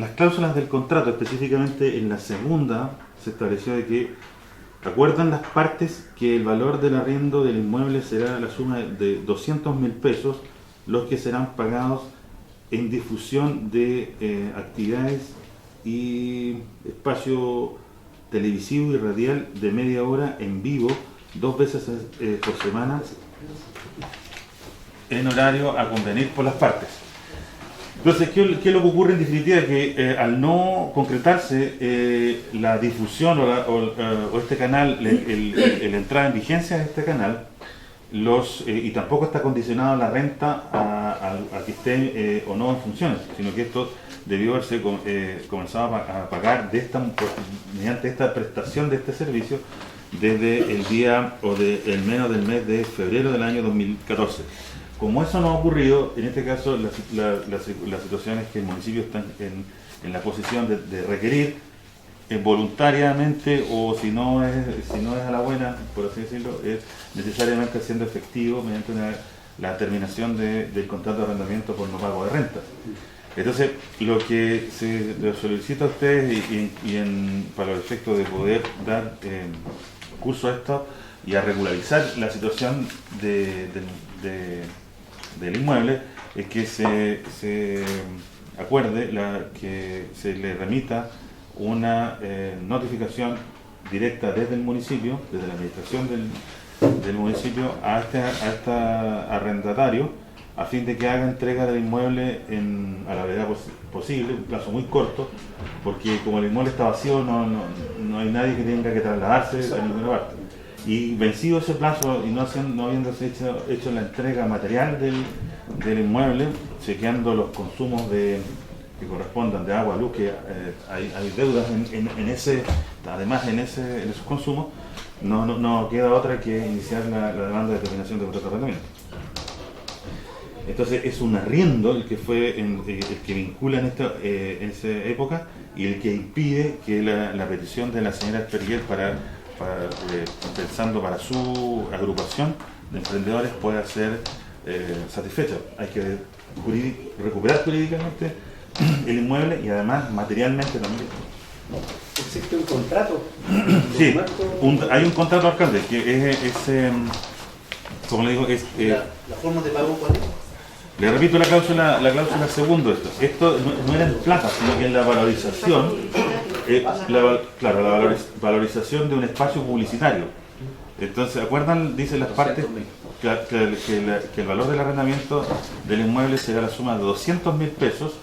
las cláusulas del contrato, específicamente en la segunda, se estableció de que acuerdan las partes que el valor del arriendo del inmueble será la suma de 200.000 pesos, los que serán pagados en difusión de actividades y espacio televisivo y radial de media hora en vivo, 2 veces por semana, en horario a convenir por las partes. Entonces, ¿qué es lo que ocurre en definitiva? Que al no concretarse la difusión o este canal, la entrada en vigencia de este canal, y tampoco está condicionado la renta a que esté o no en funciones, sino que esto debió haberse comenzado a pagar mediante esta prestación de este servicio desde el día o el menos del mes de febrero del año 2014. Como eso no ha ocurrido, en este caso la situación es que el municipio está en la posición de requerir voluntariamente, o si no es a la buena, por así decirlo, es necesariamente haciendo efectivo mediante la terminación del contrato de arrendamiento por no pago de renta. Entonces, lo que se le solicita a ustedes para el efecto de poder dar curso a esto y a regularizar la situación del inmueble, es que se acuerde que se le remita una notificación directa desde el municipio, desde la administración del municipio a este arrendatario, a fin de que haga entrega del inmueble a la brevedad posible, un plazo muy corto, porque como el inmueble está vacío, no hay nadie que tenga que trasladarse a ninguna parte. Y vencido ese plazo y no habiéndose hecho la entrega material del inmueble, chequeando los consumos que correspondan de agua, luz, que hay deudas además en esos consumos, no queda otra que iniciar la demanda de terminación de contrato de arrendamiento. Entonces es un arriendo el que fue el que vincula en esa época, y el que impide que la petición de la señora Esperguel pensando para su agrupación de emprendedores pueda ser satisfecha. Hay que recuperar jurídicamente el inmueble y además materialmente también. ¿Existe un contrato? Sí, hay un contrato, alcalde, que es como le digo, ¿La forma de pago cuál es? Le repito la cláusula segundo. Esto no era en plata, sino que en la valorización, la valorización de un espacio publicitario. Entonces, ¿acuerdan? Dicen las partes que el valor del arrendamiento del inmueble será la suma de 200.000 pesos,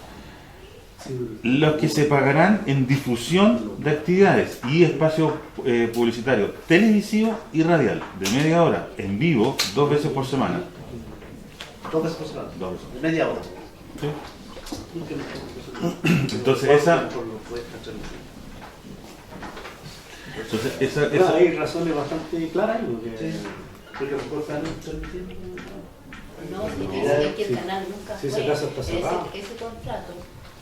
los que se pagarán en difusión de actividades y espacio publicitario televisivo y radial de media hora en vivo, 2 veces por semana. 2 veces por semana. 2 veces. De media hora. ¿Sí? Entonces hay razones bastante claras, porque los cosas no transmitiendo. No, si dice que el canal nunca fue. Ese contrato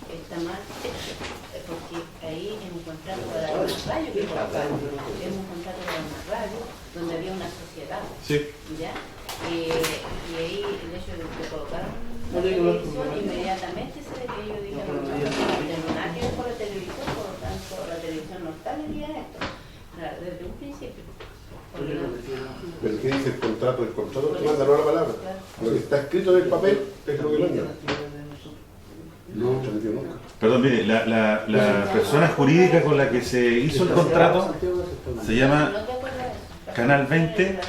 está mal hecho, porque ahí es un contrato para una radio, es un contrato para una radio donde había una sociedad. Sí. ¿Ya? Y ahí el hecho de que colocaron la televisión, inmediatamente se ve que ellos dijeron no tengo nada que ver con la televisión, por lo tanto la televisión no está metida en esto, desde un principio. ¿Pero qué dice el contrato? El contrato te manda la palabra. Lo que está escrito en el papel es lo que manda. No entendió nunca. Perdón, mire, la persona jurídica con la que se hizo el contrato se llama Canal 20.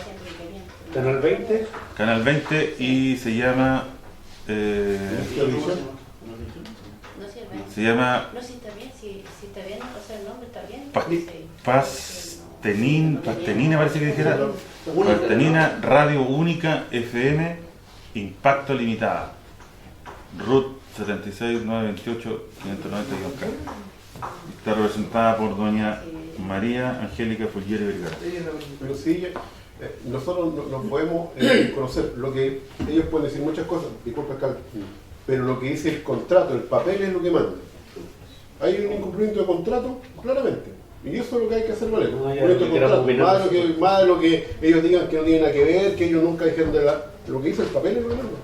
Canal 20. Canal 20 y se llama... se llama... No, si está bien, si está bien, o sea, el nombre está bien. Pastenina parece que dijera. Pastenina Radio Única FM Impacto Limitada. RUT 76928 590-K. Está representada por doña María Angélica Fulgieri Vergara. Pero sí, nosotros no podemos conocer lo que ellos pueden decir muchas cosas, disculpa alcalde, pero lo que dice el contrato, el papel es lo que manda. Hay un incumplimiento de contrato, claramente, y eso es lo que hay que hacer valer. Más de lo que ellos digan que no tiene nada que ver, que ellos nunca dijeron lo que dice el papel es lo que manda.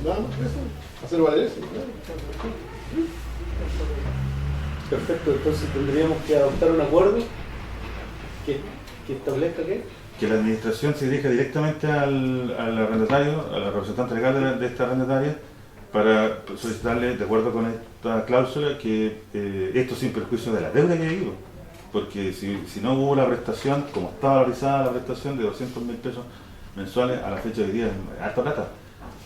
Nada más que eso, hacer valer eso. Perfecto, entonces tendríamos que adoptar un acuerdo que establezca que la administración se dirija directamente al arrendatario, al representante legal de esta arrendataria, para solicitarle, de acuerdo con esta cláusula, que esto sin perjuicio de la deuda que hay, porque si no hubo la prestación, como está valorizada la prestación de 200.000 pesos mensuales, a la fecha de hoy día es harta plata.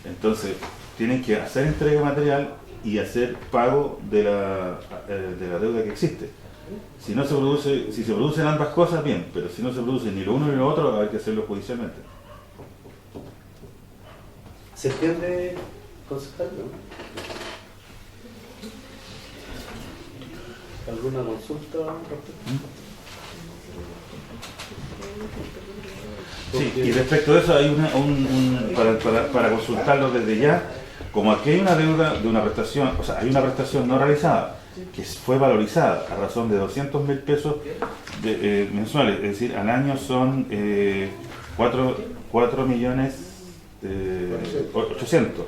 Entonces, tienen que hacer entrega material y hacer pago de la deuda que existe. Si se producen ambas cosas, bien, pero si no se produce ni lo uno ni lo otro, hay que hacerlo judicialmente. ¿Se entiende, concejal? ¿Alguna consulta? Sí, y respecto a eso hay para consultarlo desde ya, como aquí hay una deuda de una prestación, o sea, hay una prestación no realizada que fue valorizada a razón de 200.000 pesos mensuales, es decir, al año son 4.800.000,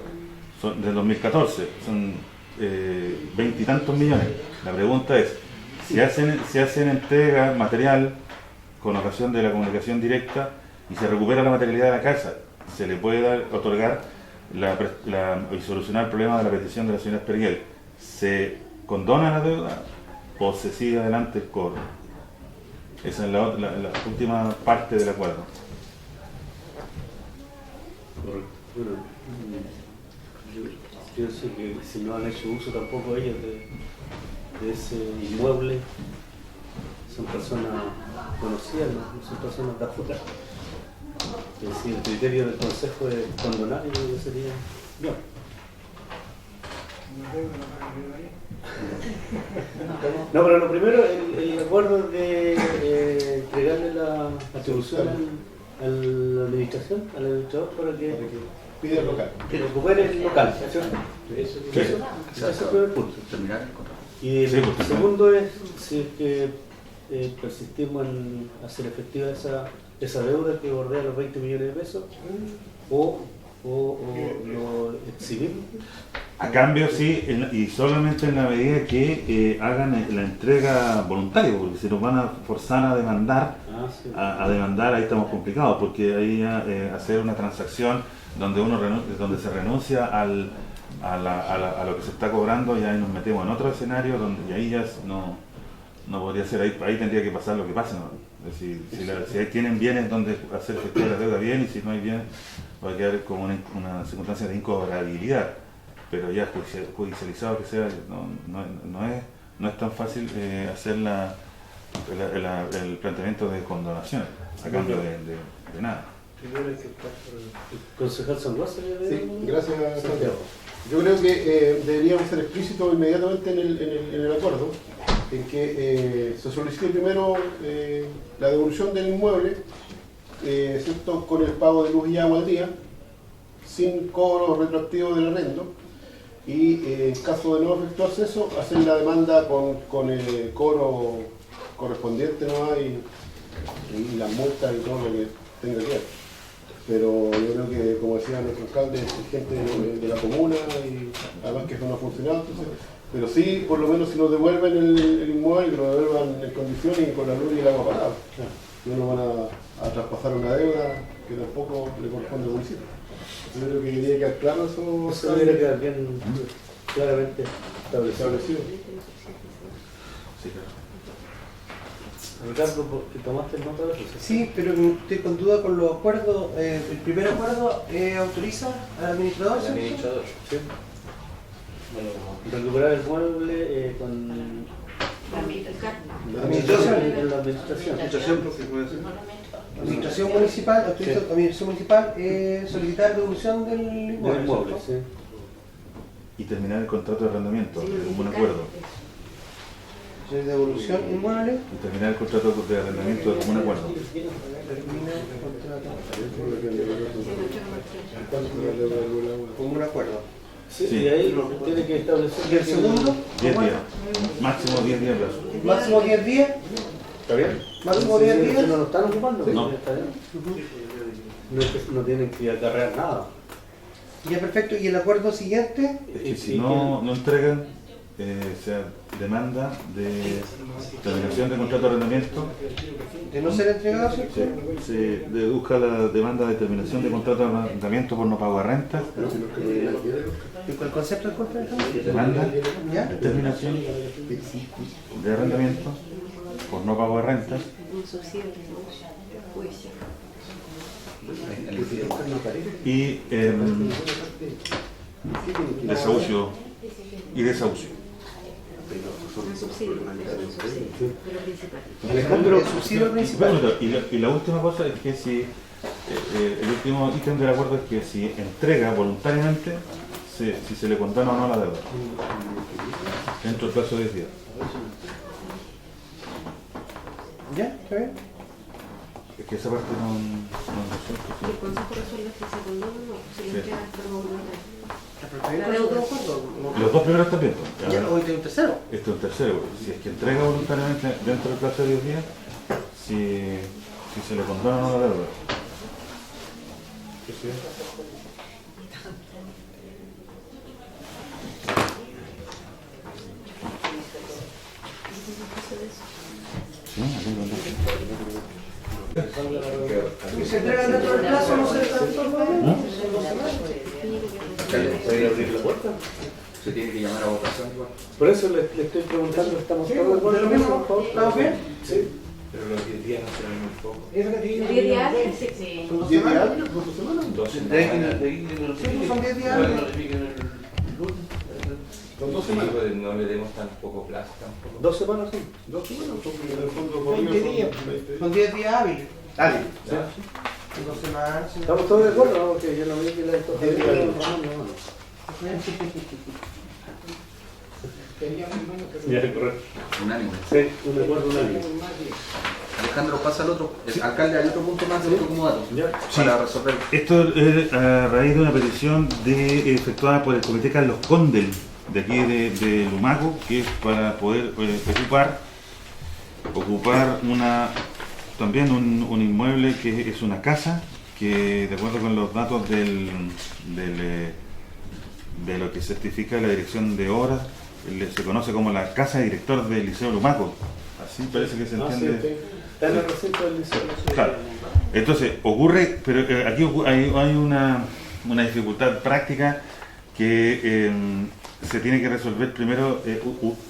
son del 2014, son 20 y tantos millones. La pregunta es, si hacen entrega material con ocasión de la comunicación directa y se recupera la materialidad de la casa, se le puede otorgar y solucionar el problema de la petición de la señora Esperguel. ¿Se condona la deuda o se sigue adelante el cobro? Esa es la última parte del acuerdo. Bueno, yo pienso que si no han hecho uso tampoco ellos de ese inmueble, son personas conocidas, no son personas de afuera. Es decir, el criterio del Consejo es condonar, y yo sería bien. No, pero lo primero, el acuerdo de entregarle la atribución a la administración, al administrador, para que Pide el local. que recupere el local, ¿cierto? Ese es el primer punto. Terminar el contrato. Y el Sí, segundo es si es que persistimos en hacer efectiva esa deuda que bordea los 20 millones de pesos, o lo exhibimos. A cambio, sí, y solamente en la medida que hagan la entrega voluntaria, porque si nos van a forzar a demandar, Sí. a demandar, ahí estamos complicados, porque ahí ya hacer una transacción donde se renuncia a lo que se está cobrando, y ahí nos metemos en otro escenario y ahí ya no podría ser, ahí tendría que pasar lo que pasa, ¿no? Es decir, si ahí tienen bienes donde hacer efectiva la deuda, bien, y si no hay bienes, va a quedar como una circunstancia de incobrabilidad. Pero ya judicializado que sea, no es tan fácil hacer el planteamiento de condonación a cambio de nada. Concejal San Rosa, Sí, gracias, Santiago. Yo creo que deberíamos ser explícitos inmediatamente en el acuerdo, en que se solicite primero la devolución del inmueble, ¿cierto?, con el pago de luz y agua al día, sin cobro retroactivo del arrendo, y en caso de no efectuarse eso, hacer la demanda con el cobro correspondiente, ¿no?, y las multas y todo lo que tenga que ver. Pero yo creo que, como decía nuestro alcalde, es gente de la comuna, y además que eso no ha funcionado, entonces, pero sí, por lo menos si nos devuelven el inmueble, lo devuelvan en condiciones y con la luz y el agua parada. No nos van a traspasar una deuda que tampoco le corresponde al municipio. Yo creo que debería quedar claro eso. Eso debería quedar bien claramente establecido. Sí, claro. Ricardo, ¿que tomaste nota de eso? Sí, pero estoy con duda con los acuerdos. El primer acuerdo autoriza al administrador, El ¿cierto? administrador, sí. Recuperar el mueble con La administración. la Administración. administración. La administración municipal, autoriza a la administración municipal solicitar devolución del Del inmueble, inmueble, ¿cierto? sí. Y terminar el contrato de arrendamiento, de común acuerdo. De devolución inmueble, Y terminar el contrato de arrendamiento de común acuerdo. termina el contrato común acuerdo. Sí, Sí. y ahí tiene que establecer. ¿Y el segundo? 10 días. Máximo 10 días de plazo. Máximo 10 días. ¿Está bien? Máximo 10 Sí, días. no lo están ocupando. No. Está bien. No tienen que acarrear nada. Ya, perfecto. ¿Y el acuerdo siguiente? Es que si no entregan, se demanda de terminación de contrato de arrendamiento. ¿De no ser entregado, cierto? Se deduzca la demanda de terminación de contrato de arrendamiento por no pago de renta. ¿Y cuál concepto de culpa? Demanda ¿Ya? de terminación de arrendamiento por no pago de renta. Un subsidio de juicio. Y desahucio y desahucio. Un subsidio, de lo principal. Alejandro, el subsidio principal. Bueno, y la última cosa es que si el último ítem del acuerdo es que si entrega voluntariamente, si se le condena o no la deuda dentro del plazo de 10 días. ¿Ya? ¿Está bien? Es que esa parte no Que el Consejo resuelve si se condena o no, si le entrega de forma voluntaria. ¿La deuda de acuerdo? los dos primeros también. Pues. ¿Ya? ¿Hoy tiene un tercero? Este es un tercero. Si es que entrega voluntariamente dentro del plazo de 10 días, si se le condena o no la deuda. Sí, ¿Y se entregan dentro del plazo no se ¿Puede abrir la puerta? Se tiene que llamar a votación igual. Por eso le estoy preguntando, ¿estamos todos de ¿De acuerdo lo con eso, mismo? por favor? ¿Estamos bien? Sí. Pero los 10 días no serán muy poco. Eso que te digo. 10 días antes, sí. Sí. ¿Son 2 10 días semanas? hábiles, 2 semanas. Sí, son 10 días. Son 2 Sí, semanas. pues no le demos tan poco plazo tampoco. 2 semanas, sí. 2 semanas, porque en el fondo 20 días. Son 10 días hábiles. Dale. Son 2 semanas. sí. ¿Estamos todos de acuerdo? No, porque yo no vi que la Unánime. Sí, un acuerdo unánime. Alejandro, pasa al otro. Alcalde, hay otro punto más de otro comodato para resolver. Esto es a raíz de una petición efectuada por el Comité Carlos Condel, de aquí de Lumaco, que es para poder ocupar también un inmueble que es una casa, que de acuerdo con los datos de lo que certifica la dirección de obras, se conoce como la casa de director del Liceo Lumaco. Así parece que se entiende. Está en el recinto del liceo. Claro. Entonces, ocurre, pero aquí hay una dificultad práctica que se tiene que resolver primero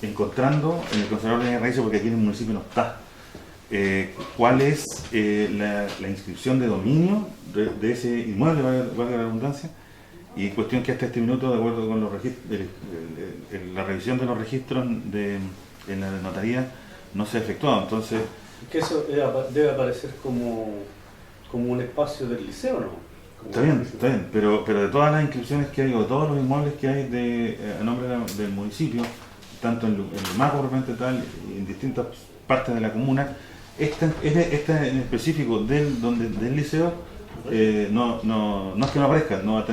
encontrando en el conservador de raíces, porque aquí en el municipio no está, cuál es la inscripción de dominio de ese inmueble, valga la redundancia, y cuestión que hasta este minuto, de acuerdo con los registros, la revisión de los registros en la notaría no se ha efectuado. Entonces, Que eso debe aparecer como un espacio del liceo, ¿no? está bien, pero de todas las inscripciones que hay, o todos los inmuebles que hay a nombre del municipio, tanto en Lumaco propiamente tal, y en distintas partes de la comuna, esta en específico del liceo, no es que no aparezca, no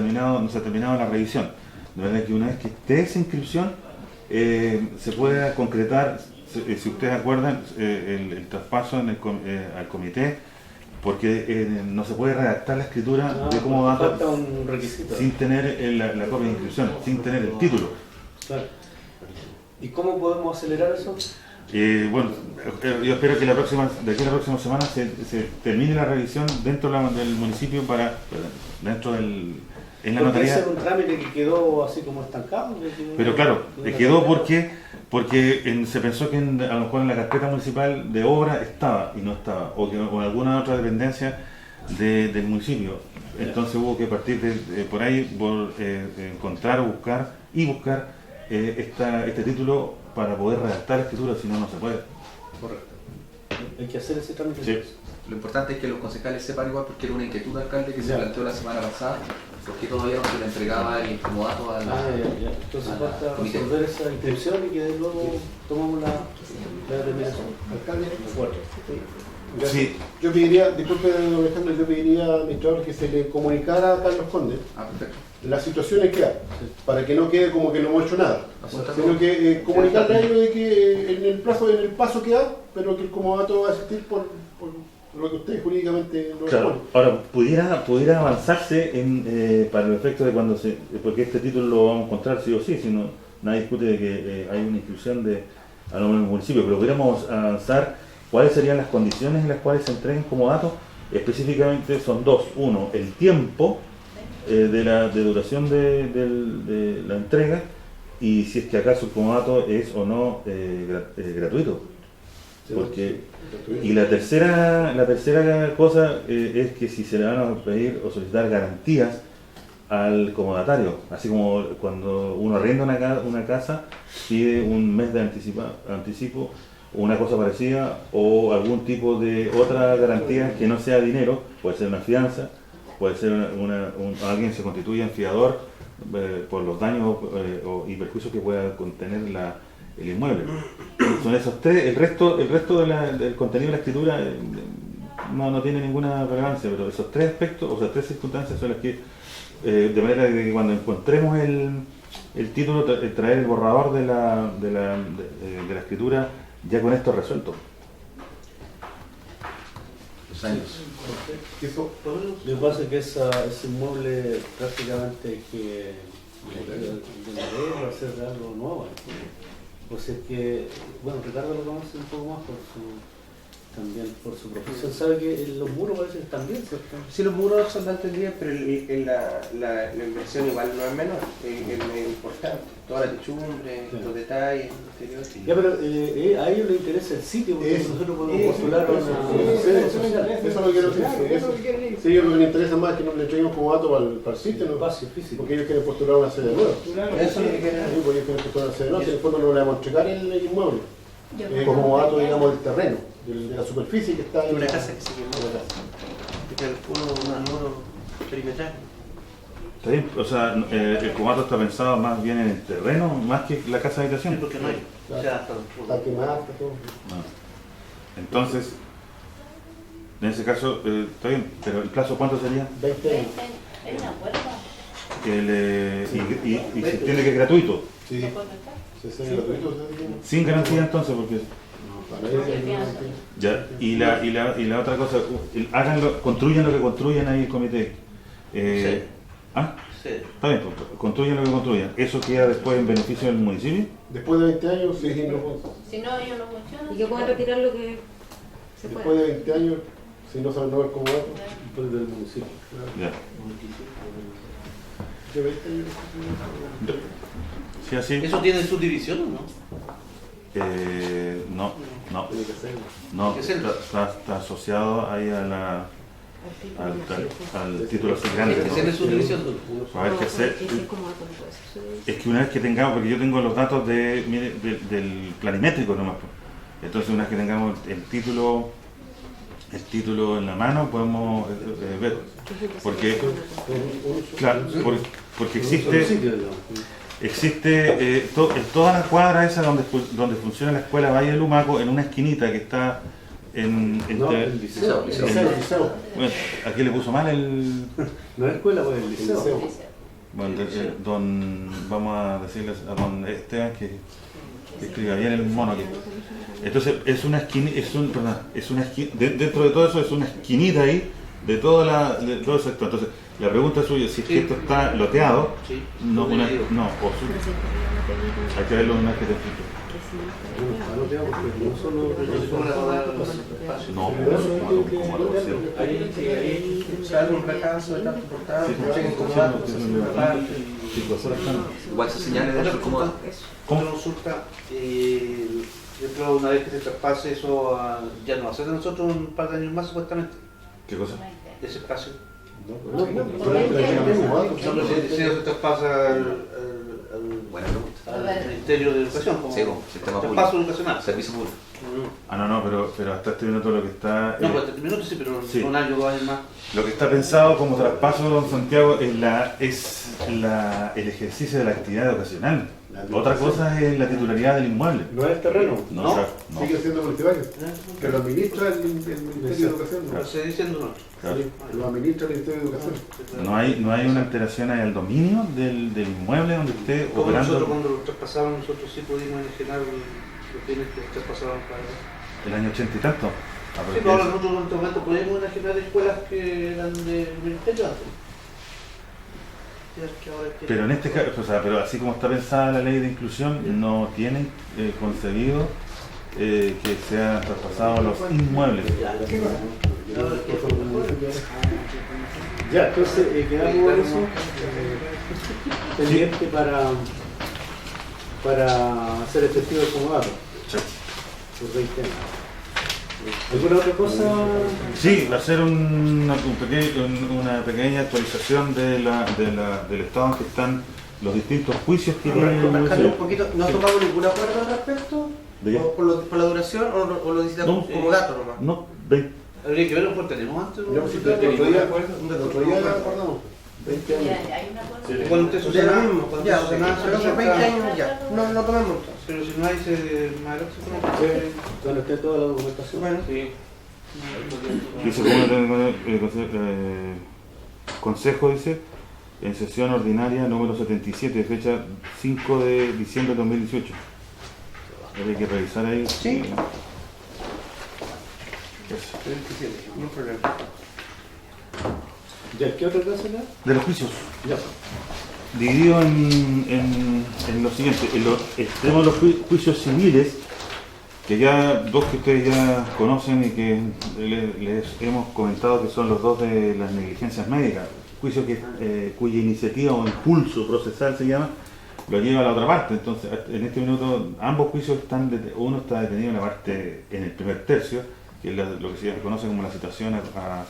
se ha terminado la revisión. De verdad que una vez que esté esa inscripción, se pueda concretar, si ustedes acuerdan, el traspaso al comité, porque no se puede redactar la escritura de cómo va falta un requisito sin tener la copia de inscripción, sin tener el título. Claro. ¿Y cómo podemos acelerar eso? Bueno, yo espero que de aquí a la próxima semana se termine la revisión dentro del municipio en la notaría. ¿Puede ser un trámite que quedó así como estancado? Pero claro, quedó porque se pensó que a lo mejor en la carpeta municipal de obra estaba y no estaba, o en alguna otra dependencia del municipio. Entonces hubo que partir por ahí, encontrar o buscar este título para poder redactar la escritura, si no, no se puede. Correcto. Hay que hacer ese trámite. Sí. Lo importante es que los concejales sepan igual, porque era una inquietud, alcalde, que se planteó la semana pasada, porque todavía no se le entregaba el comodato a la... Entonces a la falta comité. resolver esa inscripción y que luego tomamos la determinación. Alcalde, De acuerdo. Sí. yo pediría, disculpe don Alejandro, yo pediría al administrador que se le comunicara a Carlos Conde perfecto. las situaciones que hay, para que no quede como que no hemos hecho nada, Apuntarlo. sino que comunicarle a ellos de que en el paso que da, pero que el comodato va a existir por lo que ustedes jurídicamente lo Claro, exponen. ahora pudiera avanzarse para el efecto de cuando porque este título lo vamos a encontrar sí o sí, si no, nadie discute de que hay una inscripción a nombre del municipio, pero pudiéramos avanzar cuáles serían las condiciones en las cuales se entreguen como datos. Específicamente son dos: uno, el tiempo de duración de la entrega, y si es que acaso el comodato es o no gratuito. Porque, y la tercera cosa es que si se le van a pedir o solicitar garantías al comodatario, así como cuando uno arrienda una casa, pide un mes de anticipo o una cosa parecida, o algún tipo de otra garantía que no sea dinero, puede ser una fianza, puede ser alguien se constituye en fiador por los daños y perjuicios que pueda contener el inmueble. Son esos tres. El resto del contenido de la escritura no tiene ninguna relevancia, pero esos tres aspectos, o sea, tres circunstancias son las que, de manera que cuando encontremos el título, traer el borrador de la escritura ya con esto resuelto. Los años. Lo que pasa es que ese inmueble prácticamente que de la ley va a ser algo nuevo. O sea que, bueno, Ricardo lo conoce un poco más también por su profesión. Sabe que los muros parece que están bien, ¿cierto? Sí, los muros son bastante bien, pero la inversión igual no es menor, es importante. Toda la techumbre, Sí. los detalles, el interior. Sí. Ya, pero a ellos les interesa el sitio, porque nosotros podemos postular a una sede social. Eso es lo que quiero decir. Claro, eso es lo que quieren ellos. Sí, ellos lo que les interesa más es que no le entreguen como dato para el sitio, Un ¿no? espacio físico. Porque ellos quieren postular una sede nueva. Claro, Eso es lo que quieren. Sí, porque ellos quieren postular una sede nueva, si en el fondo no le vamos a entregar el inmueble. Yo Como dato, digamos, del terreno, de la superficie que está en Una la casa que se quemó. Un muro perimetral. Está bien, o sea, el comodato está pensado más bien en el terreno, más que la casa de habitación. Sí, porque no hay. O sea, hasta Está quemada, está todo. Entonces, en ese caso, está bien, pero ¿el plazo cuánto sería? 20 años. Hay un acuerdo. Y se entiende que es gratuito, Sí, ¿Se puede estar? se hace gratuito, se hace. sin garantía entonces, porque Para nadie se hace. ya, y la otra cosa, construyan lo que construyan ahí el comité. Sí. ¿Ah? sí. Está bien, pues, construyan lo que construyan. ¿Eso queda después en beneficio del municipio? Después de 20 años, sí, no. Si no, ellos no funcionan. Y que puedan retirar lo que se Después pueda. de 20 años, si no se renueva como dato, Después del municipio. Ya. de 20 años. ¿Sí así? ¿Eso tiene subdivisión o no? No, Tiene que ser. no, ¿Qué es el- está asociado ahí al título así grande. ¿Tiene que ser de subdivisión? A ver qué hacer. Es que una vez que tengamos, porque yo tengo los datos del planimétrico nomás, pues. Entonces una vez que tengamos el título en la mano podemos ver, porque claro, porque existe en toda la cuadra esa donde funciona la escuela Valle de Lumaco, en una esquinita que está No, el liceo. El liceo. bueno, aquí le puso mal el No es escuela, pues el liceo. bueno, vamos a decirles a don Esteban que escriba bien el mono aquí. Entonces es una esquina, dentro de todo eso es una esquinita ahí de todo el sector. Entonces la pregunta suya, si es que esto está loteado, Sí. no, Subdividido. hay que verlo una vez que te explique. No te hago, porque no solo No, como lo cero. Salvo un fracaso de tanto portado, Sí, chequen sí, como sí, datos, sí, se sí, hace una sí. parte. Sí, pues, ahora están. Igual se señala dentro del comodato. ¿Cómo? Otra consulta, yo creo una vez que se traspase eso ya no va a ser de nosotros un par de años más supuestamente, ¿Qué cosa? ese espacio. No, Solo si el liceo se traspasa Buena pregunta. al Ministerio de Educación como Sí, como sistema público. traspaso educacional. Servicio público. No, pero hasta este minuto lo que está No, pues 30 minutos sí, pero Sí. un año, 2 años más. lo que está pensado como traspaso, don Santiago, es el ejercicio de la actividad educacional. Otra cosa es la titularidad del inmueble. no es el terreno. No, No. o sea, no. Sigue siendo municipal, que lo administra el Ministerio de Educación. Pero se diciendo no. Claro. Lo administra el Ministerio de Educación. No hay una alteración ahí al dominio del inmueble donde esté Como nosotros operando cuando lo traspasaban, nosotros sí pudimos enajenar los bienes que traspasaban para... el año 80 y tanto. Sí, pero ahora nosotros en este momento podemos imaginar escuelas que eran del ministerio antes. Pero en este caso, o sea, pero así como está pensada la ley de inclusión, no tienen concebido que sean traspasados los inmuebles. Ya, entonces quedamos con eso pendiente para hacer efectivo el comodato. Por 20 años. ¿Alguna otra cosa? Sí, hacer una pequeña actualización del estado en que están los distintos juicios que tienen. Un poquito, ¿no tomamos ningún acuerdo al respecto? ¿Por la duración o lo necesitamos como dato nomás? No, habría que verlo porque tenemos antes. El otro día acordamos. 20 años. Hay un acuerdo. Cuando usted Ya lo Susana, mismo, cuando ya, Susana pero hace 20 años ya. No tomemos entonces. Pero si no hay, más Cuando esté toda la documentación. Bueno, sí. dice Consejo, dice, en sesión ordinaria número 77, fecha 5 de diciembre de 2018. Hay que revisar ahí. Sí. Eso. 27, no hay problema. ¿Ya qué otra cosa era? De los juicios. Ya. Dividido en lo siguiente, tenemos los juicios civiles, que ya dos que ustedes ya conocen y que les hemos comentado que son los dos de las negligencias médicas, juicios cuya iniciativa o impulso procesal se llama, lo lleva a la otra parte. Entonces, en este minuto, ambos juicios uno está detenido en la parte, en el primer tercio, que es lo que se conoce como la citación a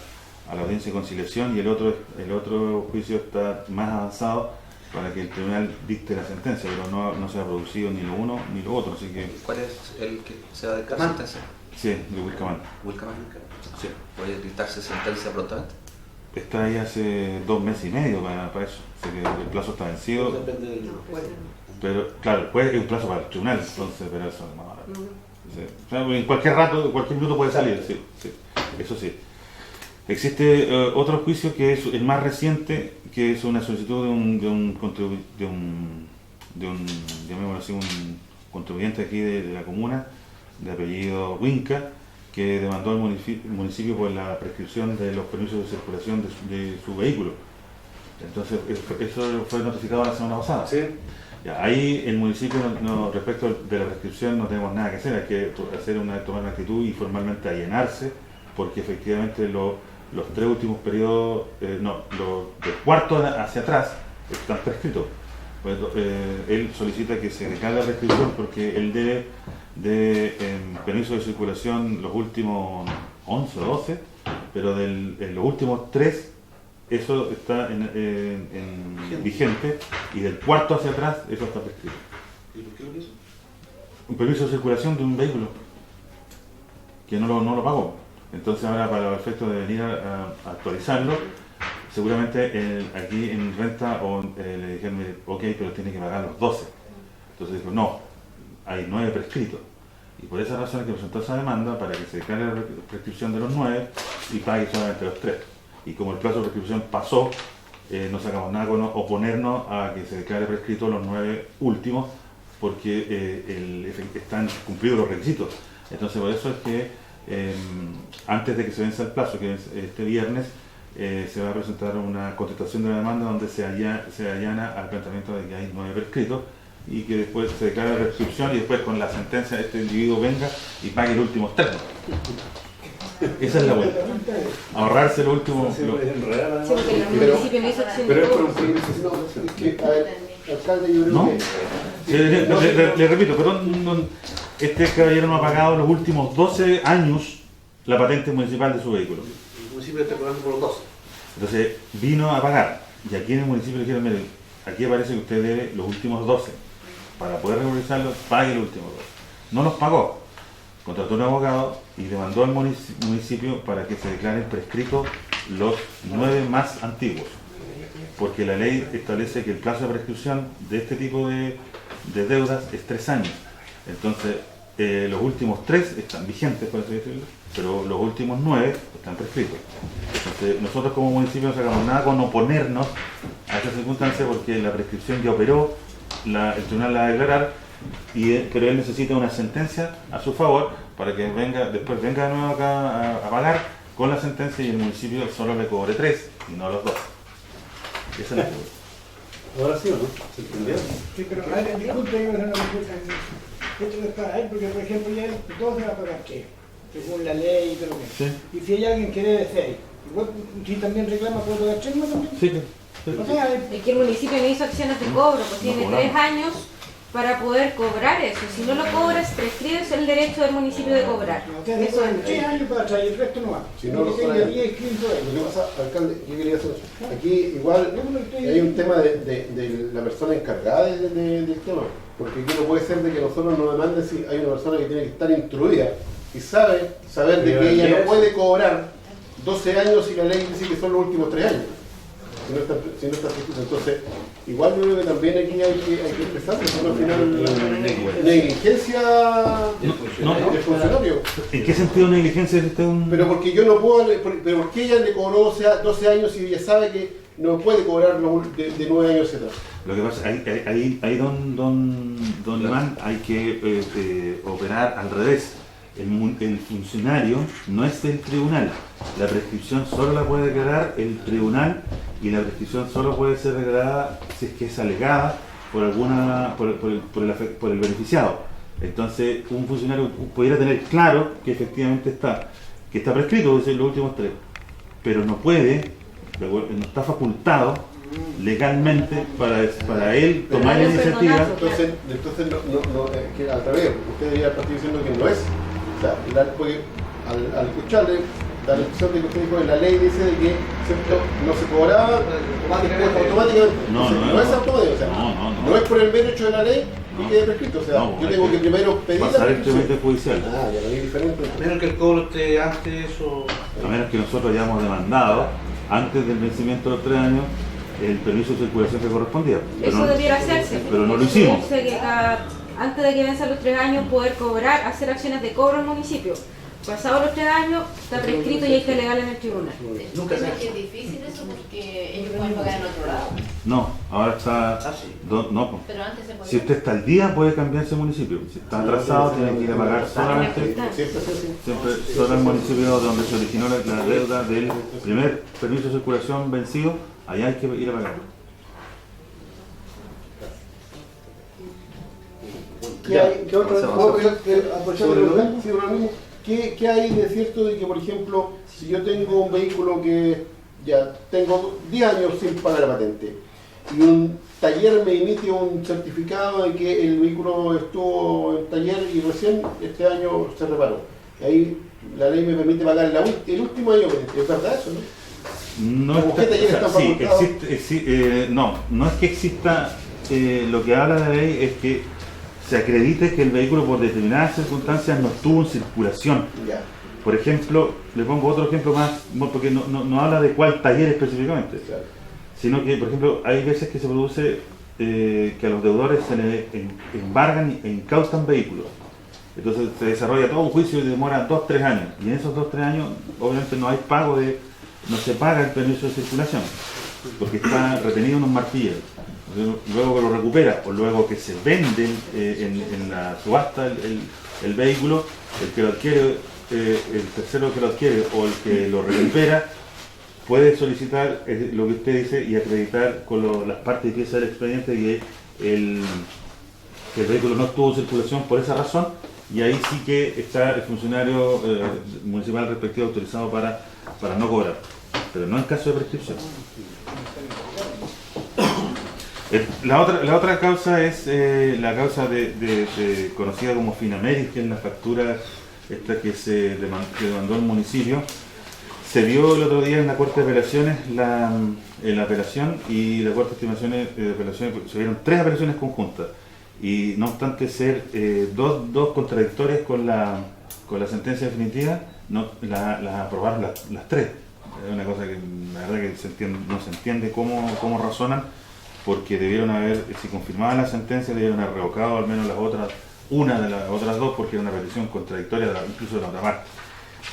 la audiencia de conciliación, y el otro juicio está más avanzado para que el tribunal dicte la sentencia, pero no se ha producido ni lo uno ni lo otro, así que... ¿Cuál es el que se va a dictar sentencia? Sí, de Wilcamán. Wilcamán. Sí. ¿Puede dictarse sentencia prontamente? Está ahí hace 2 meses y medio para eso, así que el plazo está vencido. Depende del Pero claro, después es un plazo para el tribunal, entonces, pero eso es más barato. Sí. O sea, en cualquier rato, en cualquier minuto puede salir, sí, eso sí. Existe otro juicio que es el más reciente, que es una solicitud de un contribuyente aquí de la comuna, de apellido Winca, que demandó al municipio por la prescripción de los permisos de circulación de su vehículo. Entonces, eso fue notificado la semana pasada. Sí. Ya, ahí el municipio, respecto de la prescripción, no tenemos nada que hacer, hay que tomar una actitud y formalmente allanarse, porque efectivamente los 3 últimos periodos, del cuarto hacia atrás, están prescritos. Pues, él solicita que se declare la prescripción porque él debe de permiso de circulación los últimos 11 o 12, pero en los últimos 3 eso está vigente, y del cuarto hacia atrás eso está prescrito. ¿Y por qué lo hizo? Un permiso de circulación de un vehículo que no lo pagó. Entonces ahora, para los efectos de venir a actualizarlo, seguramente aquí en renta le dijeron, ok, pero tiene que pagar los 12. Entonces dijo, no, hay 9 prescritos. Y por esa razón es que presentó esa demanda para que se declare la prescripción de los 9 y pague solamente los 3. Y como el plazo de prescripción pasó, no sacamos nada con oponernos a que se declare prescrito los 9 últimos, porque están cumplidos los requisitos. Entonces por eso es que antes de que se venza el plazo, que es este viernes, se va a presentar una contestación de la demanda donde se allana al planteamiento de que hay 9 prescritos y que después se declara la prescripción, y después con la sentencia este individuo venga y pague los últimos 3. Esa es la vuelta. Ahorrarse los últimos... Sí, porque el municipio no hizo acción Pero de es por un cobro. Alcalde, yo creo ¿No? que... Le repito, perdón, este caballero no ha pagado los últimos 12 años la patente municipal de su vehículo. El municipio está cobrando por los 12. Entonces vino a pagar, y aquí en el municipio le dijeron, miren, aquí aparece que usted debe los últimos 12. Para poder regularizarlo, pague los últimos 12. No los pagó. Contrató un abogado y demandó al municipio para que se declaren prescritos los 9 más antiguos. Porque la ley establece que el plazo de prescripción de este tipo de deudas es 3 años. Entonces, los últimos 3 están vigentes, por así decirlo, pero los últimos 9 están prescritos. Entonces, nosotros como municipio no sacamos nada con oponernos a esa circunstancia, porque la prescripción ya operó, el tribunal la va a declarar, pero él necesita una sentencia a su favor para que después venga de nuevo acá a pagar con la sentencia y el municipio solo le cobre 3 y no los 2. Esa es la pregunta. Ahora sí o no, ¿se entendió? Sí, pero a ver, disculpe, yo no me consulta. Esto es para él, porque por ejemplo ya todo se va a pagar ¿qué? Según la ley y todo lo que. Sí. Y si hay alguien que debe 6, igual si también reclama, ¿puede pagar 3 más también? Sí, sí. O sea, Es que el municipio no hizo acciones de cobro, pues tiene cobramos. 3 años para poder cobrar eso. Si no lo cobras, prescribes el derecho del municipio de cobrar. o sea, Eso después es 3 años para atrás y el resto no va. Si no lo que tenga trae. 10 escritos ahí. Lo que pasa, alcalde, yo quería hacer aquí igual hay un tema de la persona encargada del tema, porque aquí no puede ser de que nosotros nos demanden si hay una persona que tiene que estar instruida y saber de que ella no puede cobrar 12 años y la ley dice que son los últimos 3 años. Si no está prescrito. Entonces, igual yo creo que también aquí hay que empezar, porque al final negligencia del funcionario. ¿En qué sentido negligencia es usted un...? Pero porque yo no puedo, pero porque ella le cobró 12 años y ella sabe que no puede cobrar de 9 años hacia atrás. Lo que pasa, ahí don Iván, hay que operar al revés. El funcionario no es del tribunal. La prescripción solo la puede declarar el tribunal y la prescripción solo puede ser declarada si es que es alegada por el beneficiado. Entonces, un funcionario pudiera tener claro que efectivamente está prescrito, es decir, los últimos 3, pero no puede, no está facultado legalmente para él tomar la iniciativa. Entonces que al revés, usted debería partir diciendo que no es. O sea, porque al escucharle, da la impresión de que usted dijo que la ley dice de que ¿cierto? No se cobraba automáticamente. No es automático, o sea, no es por el mero hecho de la ley y quede prescrito. O sea, yo tengo que primero pedir la pasar el prescripción. trámite judicial. Ah, ya lo vi diferente. A menos que el cobro esté antes o... A menos que nosotros hayamos demandado antes del vencimiento de los 3 años el permiso de circulación que correspondía. Eso debiera hacerse. Pero no lo hicimos. Dice que antes de que venzan los 3 años, poder cobrar, hacer acciones de cobro al municipio. Pasados los 3 años, está prescrito y hay que alegar en el tribunal. Nunca sé que es difícil eso porque ellos pueden pagar en otro lado. No, ahora está... sí. No, pues. Pero antes se podía. Si usted está al día, puede cambiarse de municipio. Si está atrasado, tiene que ir a pagar solamente siempre solo el municipio donde se originó la deuda del primer permiso de circulación vencido. Allá hay que ir a pagar. ¿Qué hay de cierto de que, por ejemplo, si yo tengo un vehículo que ya tengo 10 años sin pagar la patente y un taller me emite un certificado de que el vehículo estuvo en taller y recién este año se reparó? Ahí la ley me permite pagar el último año, ¿es verdad eso, no? No, ¿Qué talleres están facultados? no es que exista, lo que habla la ley es que se acredite que el vehículo por determinadas circunstancias no estuvo en circulación. Ya. Por ejemplo, le pongo otro ejemplo más, porque no habla de cuál taller específicamente, Claro. sino que, por ejemplo, hay veces que se produce que a los deudores se les embargan e incaustan vehículos. Entonces se desarrolla todo un juicio y demora 2-3 años. Y en esos 2-3 años, obviamente, no se paga el permiso de circulación, porque está retenido en un martillo. Luego que lo recupera o luego que se vende en la subasta el vehículo, el que lo adquiere, el tercero que lo adquiere o el que lo recupera puede solicitar lo que usted dice y acreditar con las partes y piezas del expediente que el vehículo no estuvo en circulación por esa razón, y ahí sí que está el funcionario municipal respectivo autorizado para no cobrar, pero no en caso de prescripción. La otra causa es la causa conocida como Finameris, que es la factura esta que demandó el municipio. Se vio el otro día en la Corte de Apelaciones la apelación, y la Corte de Estimaciones de Apelaciones, se vieron 3 apelaciones conjuntas, y no obstante ser dos contradictorias con la sentencia definitiva, las aprobaron las 3. Es una cosa que la verdad que no se entiende cómo razonan, porque debieron haber, si confirmaban la sentencia, debieron haber revocado al menos una de las otras 2, porque era una petición contradictoria incluso de la otra parte.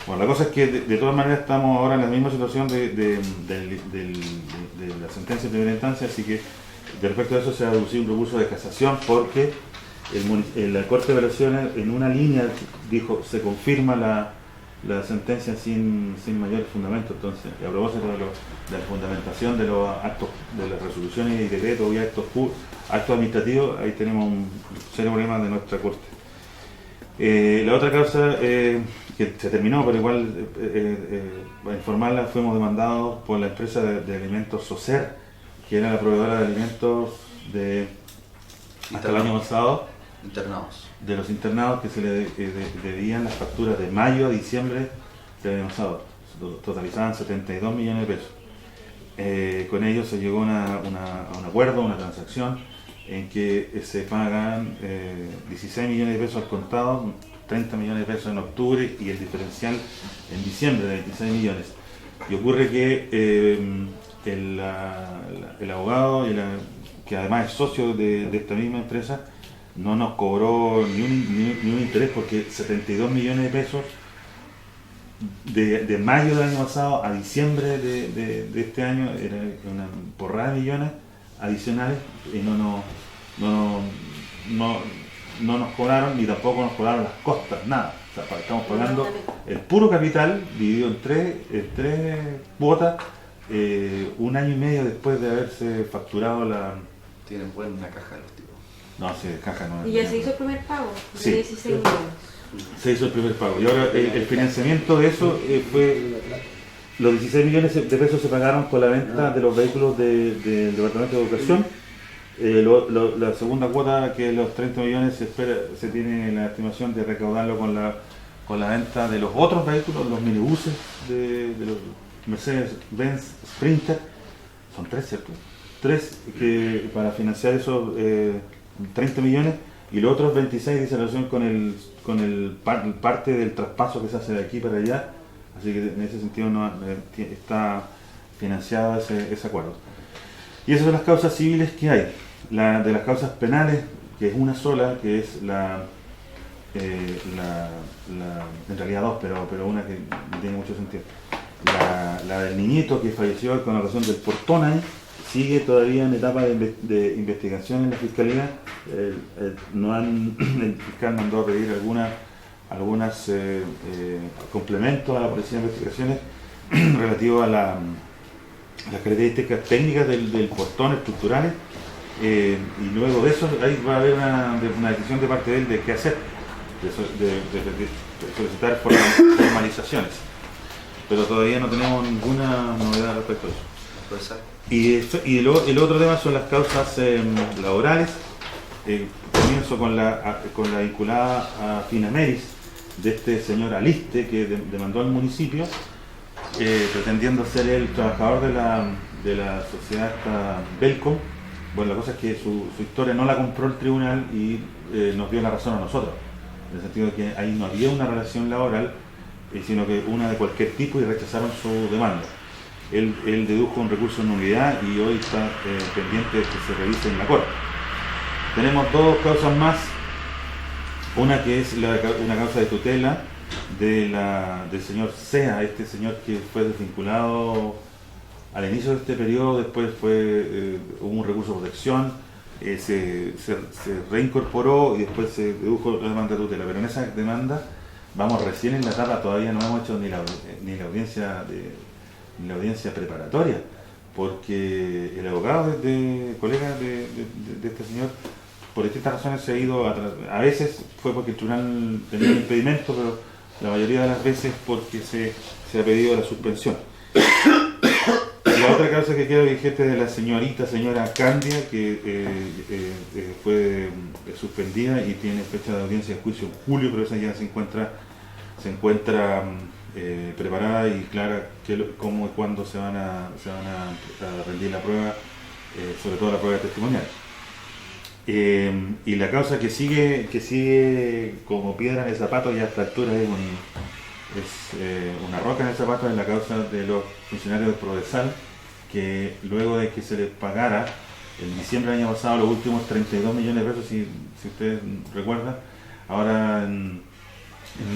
Bueno, la cosa es que de todas maneras estamos ahora en la misma situación de la sentencia de primera instancia, así que de respecto a eso se ha aducido un recurso de casación, porque la Corte de Apelaciones en una línea dijo, se confirma la sentencia sin mayor fundamento. Entonces, a propósito de la fundamentación de los actos, de las resoluciones y decretos y actos administrativos, ahí tenemos un serio problema de nuestra Corte. La otra causa que se terminó, pero igual para informarla, fuimos demandados por la empresa de alimentos Socer, que era la proveedora de alimentos hasta el año pasado, internados. De los internados que se le debían las facturas de mayo a diciembre del año pasado, totalizaban 72 millones de pesos. Con ellos se llegó a un acuerdo, una transacción, en que se pagan 16 millones de pesos al contado, 30 millones de pesos en octubre y el diferencial en diciembre de 26 millones. Y ocurre que el abogado, que además es socio de esta misma empresa, no nos cobró ni un interés, porque 72 millones de pesos de mayo del año pasado a diciembre de este año era una porrada de millones adicionales, y no nos cobraron, ni tampoco nos cobraron las costas, nada. O sea, estamos pagando el puro capital dividido en tres cuotas, un año y medio después de haberse facturado la... Tienen buena caja los tipos. No, sí, caja no. Y ya se hizo el primer pago, de Sí. 16 millones. Se hizo el primer pago. Y ahora el financiamiento de eso fue... Los 16 millones de pesos se pagaron con la venta de los vehículos del Departamento de Educación. La segunda cuota, que es los 30 millones, se tiene la estimación de recaudarlo con la venta de los otros vehículos, los minibuses de los Mercedes-Benz Sprinter. Son 3, ¿cierto? 3 que para financiar esos 30 millones, y los otros 26 dice relación con el parte del traspaso que se hace de aquí para allá. Así que en ese sentido está financiado ese acuerdo. Y esas son las causas civiles que hay. De las causas penales, que es una sola, que es en realidad dos, pero una que tiene mucho sentido. La del niñito que falleció con ocasión del portón ahí, sigue todavía en etapa de investigación en la Fiscalía. El fiscal mandó a pedir algunos complementos a la Policía de Investigaciones relativos a las características técnicas del portón, estructurales, y luego de eso ahí va a haber una decisión de parte de él de qué hacer, de solicitar formalizaciones, pero todavía no tenemos ninguna novedad respecto a eso. Y el otro tema son las causas laborales. Comienzo con la vinculada a Finameris, de este señor Aliste, que demandó al municipio, pretendiendo ser el trabajador de la sociedad Belcom. Bueno, la cosa es que su historia no la compró el tribunal y nos dio la razón a nosotros, en el sentido de que ahí no había una relación laboral, sino que una de cualquier tipo, y rechazaron su demanda. Él dedujo un recurso de nulidad y hoy está pendiente de que se revise en la Corte. Tenemos dos causas más, una que es una causa de tutela del señor Sea, este señor que fue desvinculado al inicio de este periodo, después hubo un recurso de protección, se reincorporó y después se dedujo la demanda de tutela, pero en esa demanda vamos recién en la etapa, todavía no hemos hecho ni la audiencia preparatoria, porque el abogado colega de este señor, por distintas razones, se ha ido a veces fue porque el tribunal tenía un impedimento, pero la mayoría de las veces porque se ha pedido la suspensión. La otra causa que queda vigente es de la señora Candia, que fue suspendida y tiene fecha de audiencia de juicio en julio, pero esa ya se encuentra preparada y clara cómo y cuándo se van a rendir la prueba, sobre todo la prueba testimonial. Y la causa que sigue como piedra en el zapato, y a esta altura es una roca en el zapato, es la causa de los funcionarios del Prodesal, que luego de que se les pagara en diciembre del año pasado los últimos 32 millones de pesos, si ustedes recuerdan, ahora en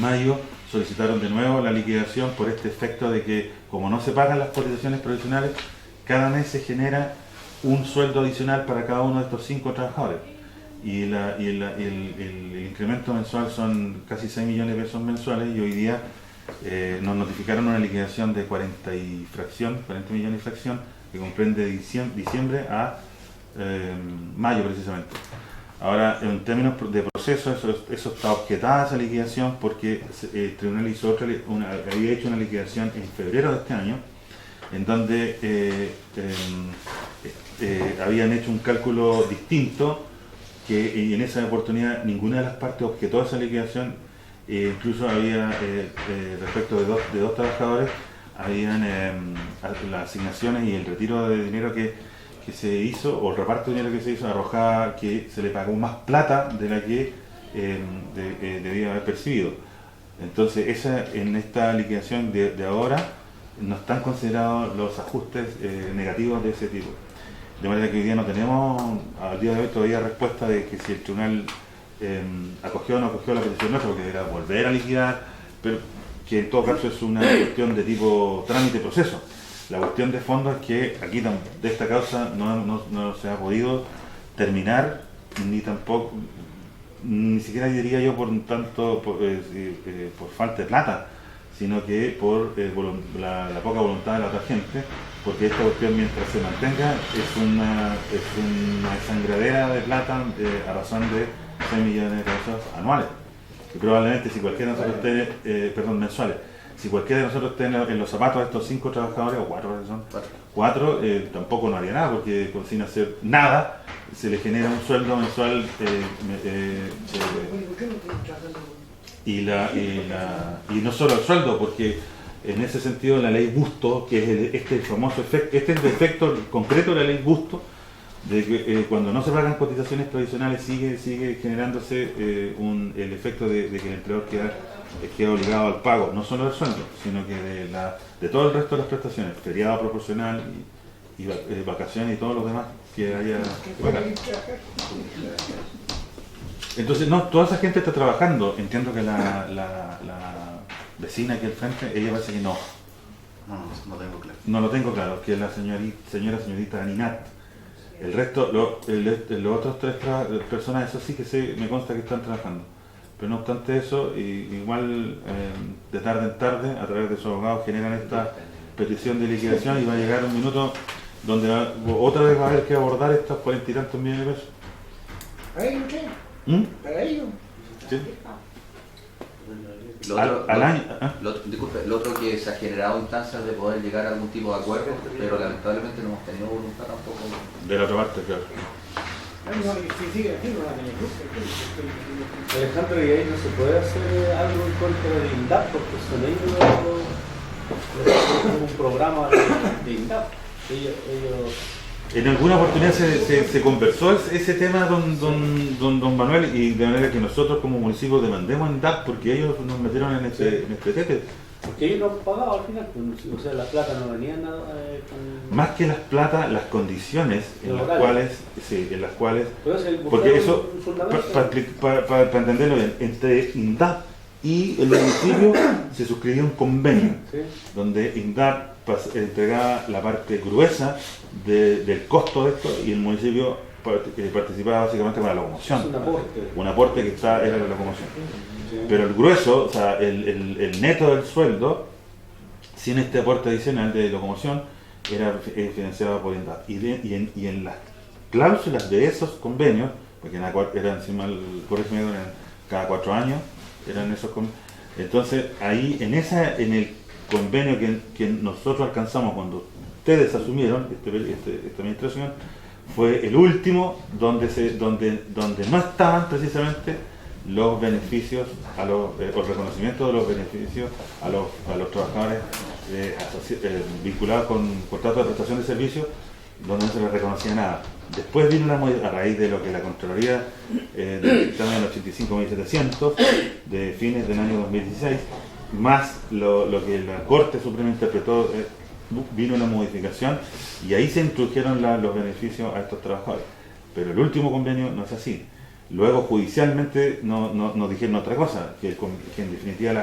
mayo solicitaron de nuevo la liquidación por este efecto de que, como no se pagan las cotizaciones provisionales, cada mes se genera un sueldo adicional para cada uno de estos 5 trabajadores. y el incremento mensual son casi 6 millones de pesos mensuales, y hoy día nos notificaron una liquidación de 40 millones y fracción, que comprende diciembre a mayo precisamente. Ahora, en términos de proceso, eso está objetada esa liquidación porque el tribunal había hecho una liquidación en febrero de este año, en donde habían hecho un cálculo distinto, y en esa oportunidad ninguna de las partes objetó esa liquidación. Incluso había, respecto de dos trabajadores, habían las asignaciones y el retiro de dinero que se hizo, o el reparto de dinero que se hizo, arrojaba que se le pagó más plata de la que debía haber percibido. Entonces, en esta liquidación de ahora no están considerados los ajustes negativos de ese tipo. De manera que hoy día no tenemos, al día de hoy, todavía respuesta de que si el tribunal acogió o no acogió la petición nuestra, porque deberá volver a liquidar, pero que en todo caso es una cuestión de tipo trámite-proceso. La cuestión de fondo es que aquí de esta causa no se ha podido terminar, ni siquiera diría yo por falta de plata, sino que por la poca voluntad de la otra gente, porque esta cuestión, mientras se mantenga, es una sangradera de plata a razón de 6 millones de pesos anuales. Y probablemente si cualquiera de nosotros mensuales, si cualquiera de nosotros esté en los zapatos de estos 5 trabajadores, o 4 que son, 4, tampoco no haría nada, porque sin hacer nada se le genera un sueldo mensual y no solo el sueldo, porque en ese sentido la ley Busto, que es el famoso efecto, este es el efecto concreto de la ley Busto, de que cuando no se pagan cotizaciones provisionales sigue generándose el efecto de que el empleador queda obligado al pago, no solo del sueldo, sino que de todo el resto de las prestaciones, feriado proporcional y vacaciones y todos los demás que haya que pagar. Entonces, no, toda esa gente está trabajando. Entiendo que la vecina aquí al frente, ella parece que no. No tengo claro. No lo tengo claro, que es la señorita Ninat. El resto, los otros 3 personas, eso sí que me consta que están trabajando. Pero no obstante eso, igual de tarde en tarde, a través de sus abogados, generan esta petición de liquidación, y va a llegar un minuto donde otra vez va a haber que abordar estos 40 y tantos millones de pesos. ¿Para ellos qué? ¿Para ellos? Sí. Disculpe, lo otro que se ha generado instancias de poder llegar a algún tipo de acuerdo, pero lamentablemente no hemos tenido voluntad tampoco. De la otra parte, claro. Alejandro, y ahí no se puede hacer algo en contra de INDAP, porque son ellos un programa de INDAP. Ellos En alguna oportunidad se conversó ese tema, don Manuel, y de manera que nosotros como municipio demandemos a INDAP porque ellos nos metieron en este tete. Porque ellos no pagaban al final, o sea, la plata no venía nada Más que las plata, las condiciones en las cuales porque eso, para entenderlo bien, entre INDAP y el municipio se suscribió un convenio, ¿sí? Donde INDAP entregaba la parte gruesa del costo de esto, y el municipio participaba básicamente con la locomoción. Un aporte que era la locomoción. Sí. Pero el grueso, o sea, el neto del sueldo, sin este aporte adicional de locomoción, era financiado por INDAP. Y en las cláusulas de esos convenios, porque eran cada 4 años, eran esos convenios. Entonces, ahí, en el convenio que nosotros alcanzamos cuando ustedes asumieron esta administración, fue el último donde no estaban precisamente los beneficios, el reconocimiento de los beneficios a los trabajadores vinculados con contratos de prestación de servicios, donde no se les reconocía nada. Después vino a raíz de lo que la Contraloría del dictamen 85.700 de fines del año 2016, más lo que la Corte Suprema interpretó, vino una modificación, y ahí se introdujeron los beneficios a estos trabajadores. Pero el último convenio no es así. Luego judicialmente nos dijeron otra cosa, que en definitiva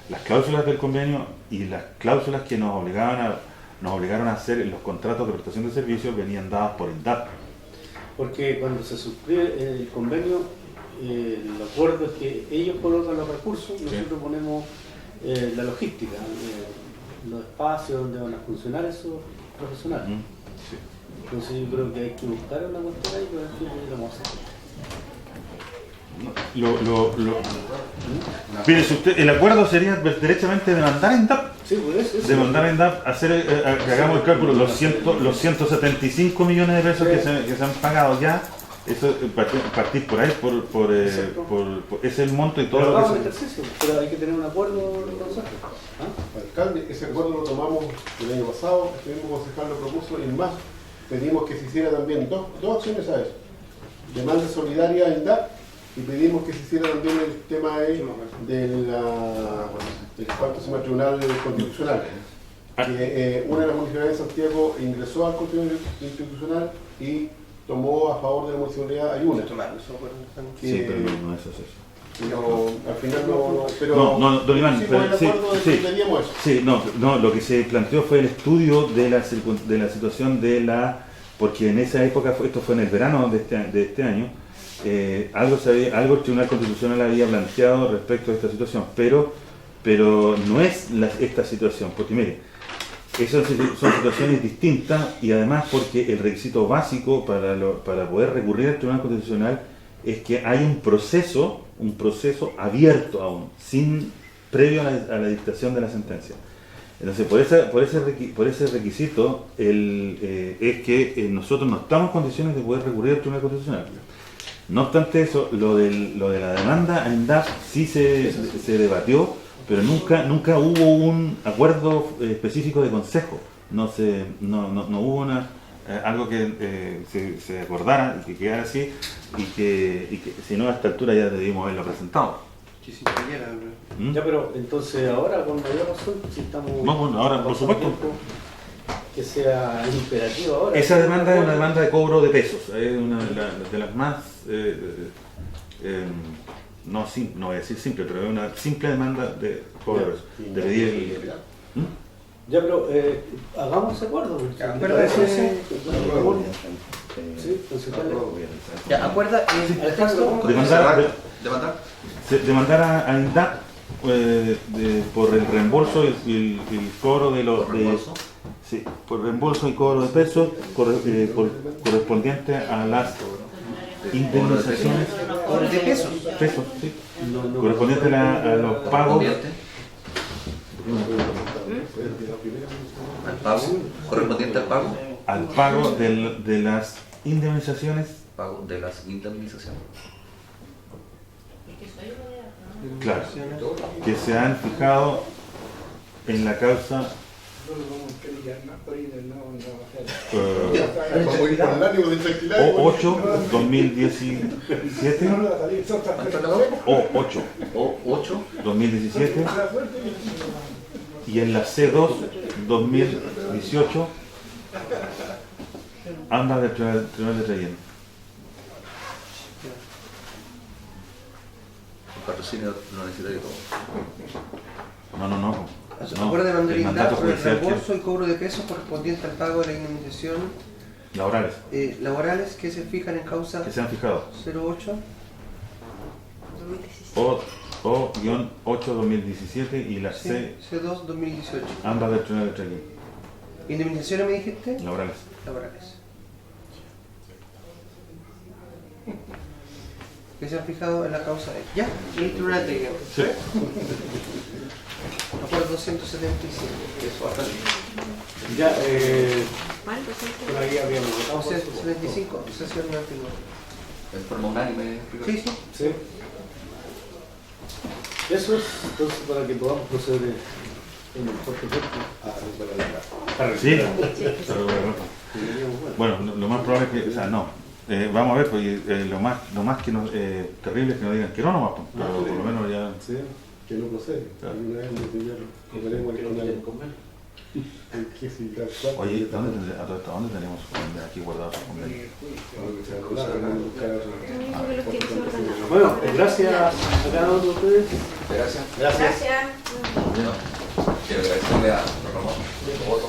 las cláusulas del convenio y las cláusulas que nos obligaron a hacer en los contratos de prestación de servicios venían dadas por INDAP. Porque cuando se suscribe el convenio, el acuerdo es que ellos colocan los recursos, nosotros ponemos la logística, los espacios donde van a funcionar esos profesionales. Sí. Entonces yo creo que hay que buscar una cuestión ahí para ver qué podemos hacer. Fíjese usted, el acuerdo sería derechamente demandar en DAP. Sí, pues eso. Demandar en DAP, hacer, que hagamos el cálculo, los 175 millones de pesos que se han pagado ya, eso partir por ahí, ese es el monto y todo pero lo vamos que al ejercicio, pero hay que tener un acuerdo nosotros. Alcalde, ese acuerdo lo tomamos el año pasado, este mismo concejal lo propuso y más pedimos que se hiciera también dos acciones a eso. Demanda solidaria en DAP y pedimos que se hiciera también el tema del Tribunal Constitucional. Que una de las municipalidades de Santiago ingresó al Tribunal Institucional y tomó a favor de la municipalidad Ayuna. Sí, pero no es eso. Pero al final no, pero no, don Iván, sí, el acuerdo de que pedíamos eso. Sí, no, lo que se planteó fue el estudio de la situación de la, porque en esa época, esto fue en el verano de este año, algo el Tribunal Constitucional había planteado respecto a esta situación, pero no es esta situación, porque mire, esas son situaciones distintas y además porque el requisito básico para poder recurrir al Tribunal Constitucional es que hay un proceso abierto aún, previo a la dictación de la sentencia. Entonces, por ese requisito es que nosotros no estamos en condiciones de poder recurrir al Tribunal Constitucional. No obstante eso, lo de la demanda en DAP sí se debatió, pero nunca hubo un acuerdo específico de consejo. No hubo algo que se acordara y que quedara así y que si no a esta altura ya debimos haberlo presentado. Ya, pero entonces ahora con mayor razón, si estamos... No, bueno, ahora por supuesto. Que sea imperativo ahora. Esa demanda es una demanda de cobro de pesos, es una de las más, no voy a decir simple, pero es una simple demanda de cobro de pesos. De pedir Ya, pero hagamos ese acuerdo. ¿Acuerda el texto? Demandar a INDAP por el reembolso y el cobro de los... Sí, por reembolso y cobro de pesos correspondiente a las indemnizaciones de pesos, sí, correspondiente a los pagos correspondiente al pago de las indemnizaciones, claro, que se han fijado en la causa O8-2017 O8-2017 y en la C2-2018 ambas del Tribunal de Relleno. El patrocinio lo necesitaría todo. No. Acuerdo de demandar INDAP por el reembolso y cobro de pesos correspondiente al pago de la indemnización laborales que se fijan en causa que se han fijado 08 O-8-2017 y la C2 2018 ambas del Tribunal de Relleno. ¿Indemnizaciones me dijiste? Laborales. Que se han fijado en la causa de ¿ya? El Tribunal de Relleno. Sí. Acuerdo 275. Ya, por ahí habíamos votado. 275, sesión 99. En forma unánime. Sí. Eso es, entonces, para que podamos proceder en el corto tiempo a recuperar Bueno, lo más probable es que, vamos a ver, porque lo más que terrible es que nos digan que no nomás, pero por lo menos ya... Sí, que no procede. Alguna vez le pidieron que veremos el convenio. Oye, ¿dónde tenemos aquí guardados los convenios? Bueno, gracias a cada uno de ustedes. Gracias. Quiero agradecerle a Ramón por su voto.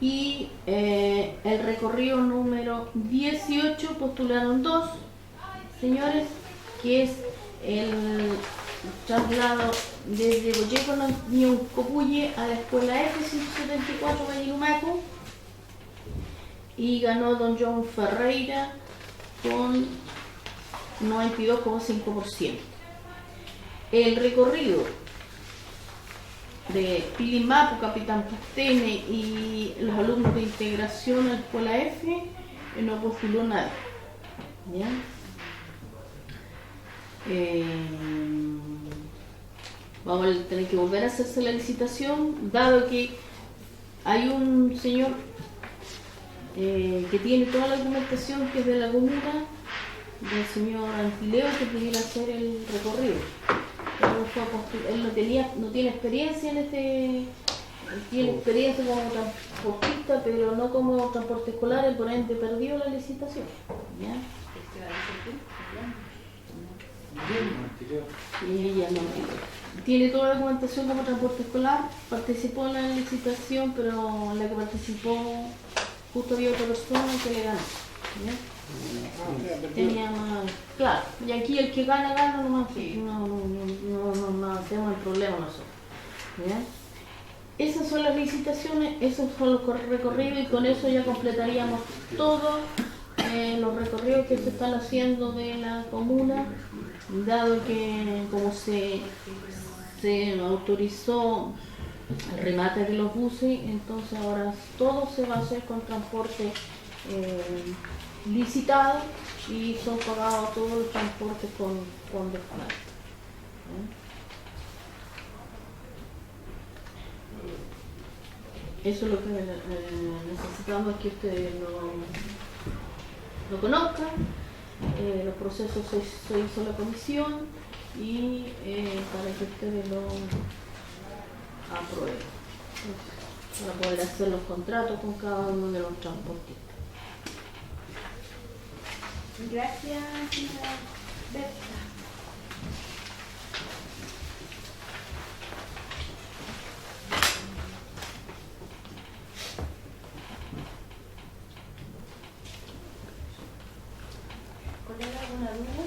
Y el recorrido número 18 postularon 2 señores, que es el traslado desde Boyeco Ñuñocopulle a la escuela F174 Vallelumaco, y ganó don John Ferreira con 92,5%. El recorrido de Pilimapo, Capitán Pastene y los alumnos de integración a la escuela F no postuló nadie. ¿Ya? Vamos a tener que volver a hacerse la licitación, dado que hay un señor que tiene toda la documentación, que es de la comuna, del señor Antileo, que pudiera hacer el recorrido. Él no tiene experiencia en tiene experiencia como transportista, pero no como transporte escolar, y por ende perdió la licitación. ¿Ya? Y ella no tiene toda la documentación como transporte escolar, participó en la licitación, pero la que participó justo había otra persona que le ganó. ¿Ya? Tenía más, claro, y aquí el que gana, gana nomás, no hacemos el problema nosotros. ¿Ya? Esas son las licitaciones, esos son los recorridos, y con eso ya completaríamos todos los recorridos que se están haciendo de la comuna, dado que como se autorizó el remate de los buses, entonces ahora todo se va a hacer con transporte licitado, y son pagados todos los transportes con descuento. Eso es lo que necesitamos, que ustedes lo conozcan. Los procesos se hizo la comisión, y para que ustedes lo aprueben, para poder hacer los contratos con cada uno de los transportistas. Gracias, señora Berta. ¿Colega, alguna duda?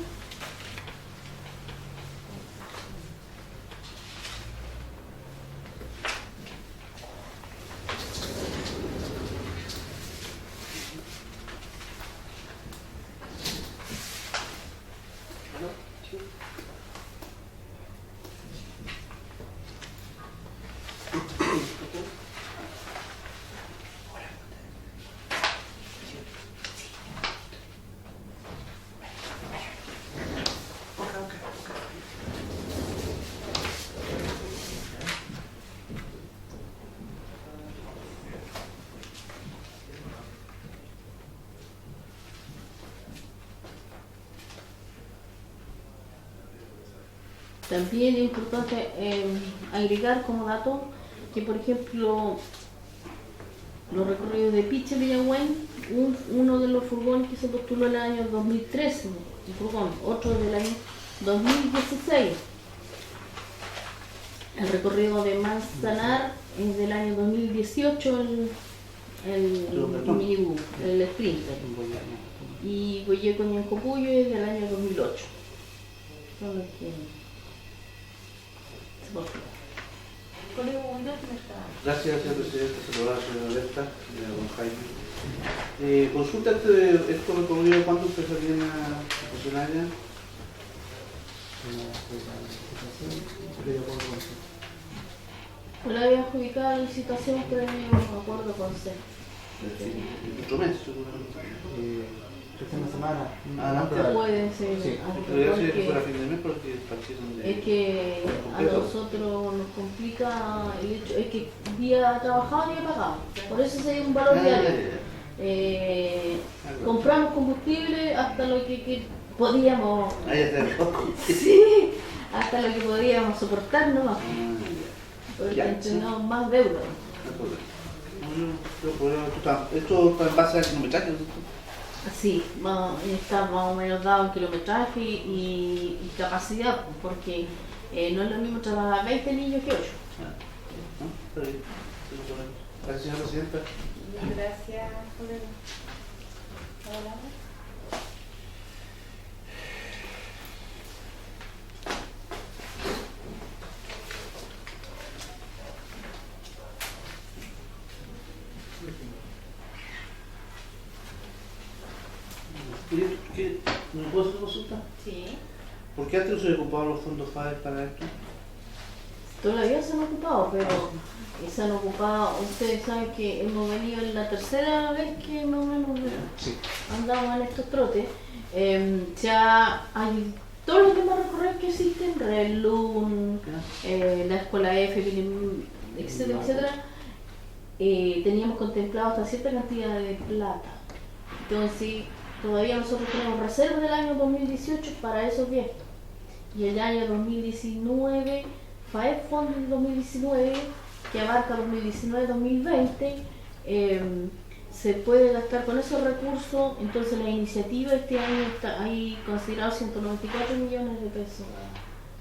También es importante agregar como dato que, por ejemplo, los recorridos de Piche Villagüen, uno de los furgones que se postuló en el año 2013, el furgón, otro del año 2016. El recorrido de Manzanar es del año 2018, el minibús, el Sprinter. Y Boyeco Ñuñocopulle es del año 2008. Son los que se postulan. Gracias, señor presidente. Saludar a la señora Berta y a don Jaime. Consulta esto recorrido, ¿cuánto usted se viene a funcionaria? Pues la había adjudicado la licitación previo acuerdo con C. Otro mes, seguramente. Una semana. Adelante. Puede ser. Sí. Podría ser que fuera fin de mes porque partieron de... Es que a nosotros nos complica el hecho, es que día trabajado día pagado, por eso se dio un valor diario. Compramos combustible hasta lo que podíamos, sí, hasta lo que podíamos soportar, ¿no? Porque tenemos más deuda. Esto está en base al kilometraje, ¿no? Sí, está más o menos dado en kilometraje y capacidad, porque no es lo mismo trabajar 20 niños que 8. Gracias, señora presidenta. Gracias, colega. Hola. ¿Me puedo hacer consulta? Sí. ¿Por qué antes no se ocupaban los fondos FADER para esto? Todavía se han ocupado, pero se han ocupado, ustedes saben que hemos venido en la tercera vez que más o menos andamos en estos trotes. Ya hay todos los demás recorridos que existen, Relun, la Escuela F, etcétera, etcétera. Teníamos contemplado hasta cierta cantidad de plata. Entonces, todavía nosotros tenemos reservas del año 2018 para esos viejos. Y el año 2019, FAEF Fund del 2019, que abarca 2019-2020, se puede gastar con esos recursos. Entonces la iniciativa este año está ahí considerado 194 millones de pesos.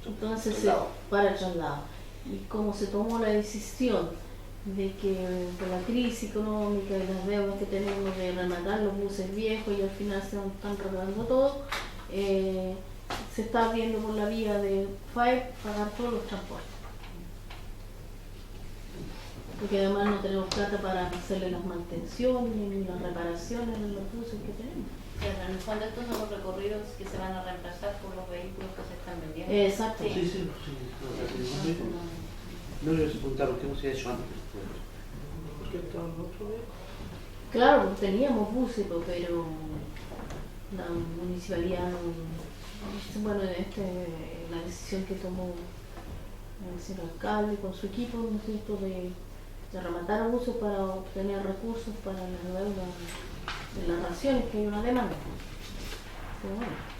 Entonces, para el traslado. Y como se tomó la decisión de que por la crisis económica y las deudas que tenemos de rematar los buses viejos y al final se están regalando todo, se está viendo por la vía de FAEP pagar todos los transportes. Porque además no tenemos plata para hacerle las mantenciones ni las reparaciones de los buses que tenemos. Pero en el fondo estos son los recorridos que se van a reemplazar por los vehículos que se están vendiendo. Exacto. Sí. No les preguntar por qué no se ha hecho antes. ¿Por qué estaban los otros vehículos? Claro, teníamos buses, pero la municipalidad bueno, la decisión que tomó el señor alcalde con su equipo, ¿no es cierto?, de rematar buses para obtener recursos para la deuda de las raciones, que hay una demanda. Pero bueno.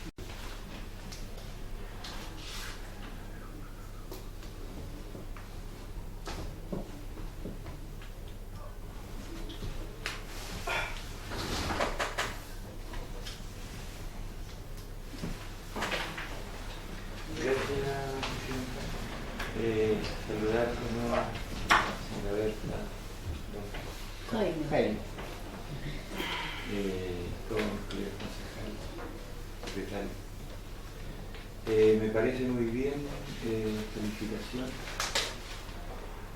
Saludar de nuevo a señora Berta, Jaime. todo el colegio concejal, secretario. Me parece muy bien, felicitación,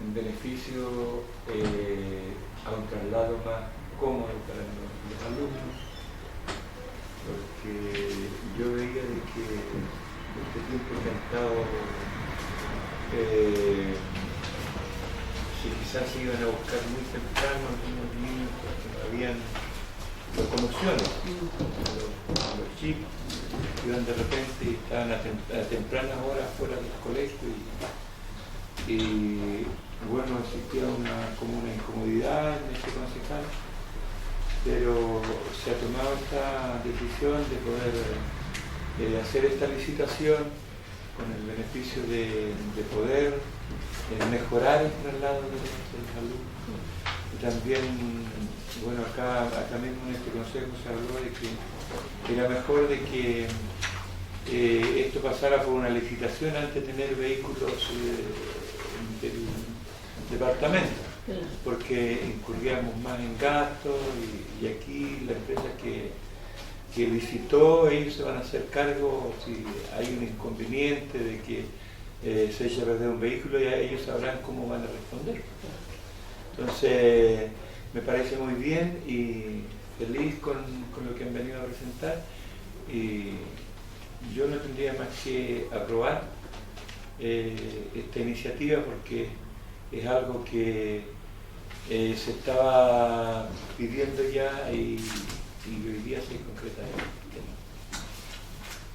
en beneficio a un traslado más cómodo para los alumnos, porque yo veía de que este tiempo que han estado si quizás se iban a buscar muy temprano algunos niños porque no habían locomociones, los chicos iban de repente y estaban a tempranas horas fuera del colegio y bueno, existía como una incomodidad en este concejal, pero se ha tomado esta decisión de poder hacer esta licitación con el beneficio de poder mejorar el traslado de los alumnos. Y también, bueno, acá mismo en este consejo se habló de que era mejor de que esto pasara por una licitación antes de tener vehículos del departamento, porque incurríamos más en gastos y aquí la empresa que licitó, ellos se van a hacer cargo si hay un inconveniente de que se echa a perder un vehículo, y ellos sabrán cómo van a responder. Entonces, me parece muy bien y feliz con lo que han venido a presentar, y yo no tendría más que aprobar esta iniciativa porque es algo que se estaba pidiendo ya y hoy día se concreta el tema.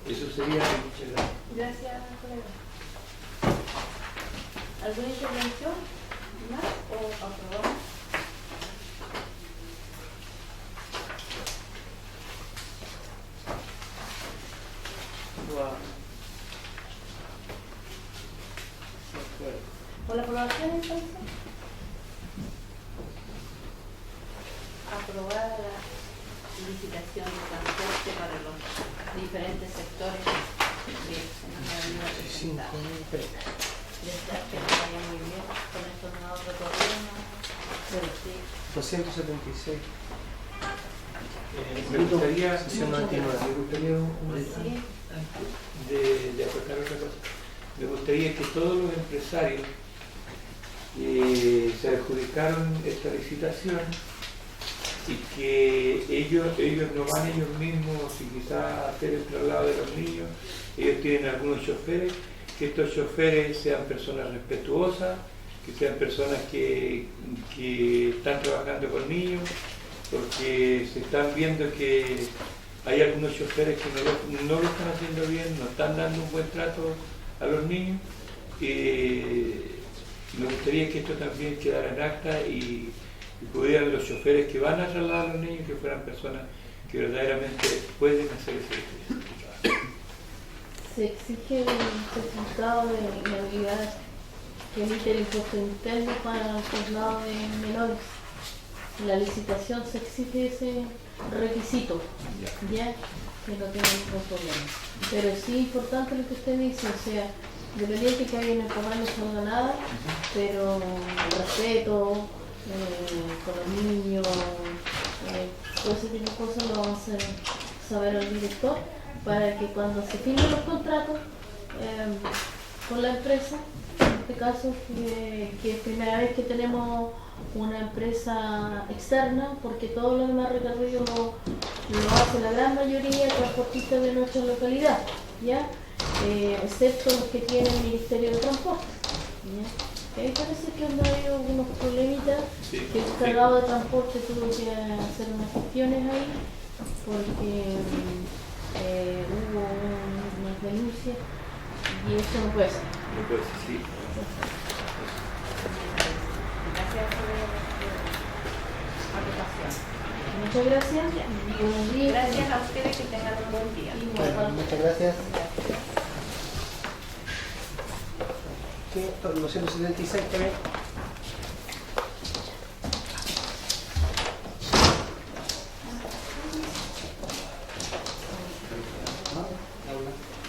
Eso sería. Muchas gracias. Gracias, colega. ¿Alguna intervención más o aprobamos? ¿Por la aprobación entonces? Aprobada la licitación de transporte para los diferentes sectores que se nos han venido presentando. Desear que nos vaya muy bien con estos nuevos recorridos. 276. Me gustaría, Sesión 99. me gustaría de acotar otra cosa. Me gustaría que todos los empresarios se adjudicaron esta licitación y que ellos no van ellos mismos y quizás hacer el traslado de los niños. Ellos tienen algunos choferes, que estos choferes sean personas respetuosas, que sean personas que están trabajando con niños, porque se están viendo que hay algunos choferes que no lo están haciendo bien, no están dando un buen trato a los niños. Me gustaría que esto también quedara en acta y pudieran los choferes que van a trasladar a los niños que fueran personas que verdaderamente pueden hacer ese trabajo. Se exige el certificado de inhabilidad que emite el impuesto interno para el traslado de menores. En la licitación se exige ese requisito, ya que no tiene ningún problema. Pero sí importante lo que usted dice, o sea, independiente que haya en el papá no salga nada, pero el respeto con los niños, todo ese tipo de cosas lo vamos a hacer saber al director para que cuando se firmen los contratos con la empresa, en este caso que es primera vez que tenemos una empresa externa, porque todos los demás recorridos lo hace la gran mayoría de transportistas de nuestra localidad, ¿ya? Excepto los que tiene el Ministerio de Transporte. ¿Ya? Ahí parece que han habido algunos problemitas, Sí, que el encargado de transporte tuvo que hacer unas gestiones ahí, porque hubo unas denuncias y eso no puede ser. No puede ser, sí. Gracias por la aportación. Muchas gracias. Buenos días. Gracias a ustedes, que tengan un buen día. Igual. Muchas gracias. Sí, 276 también.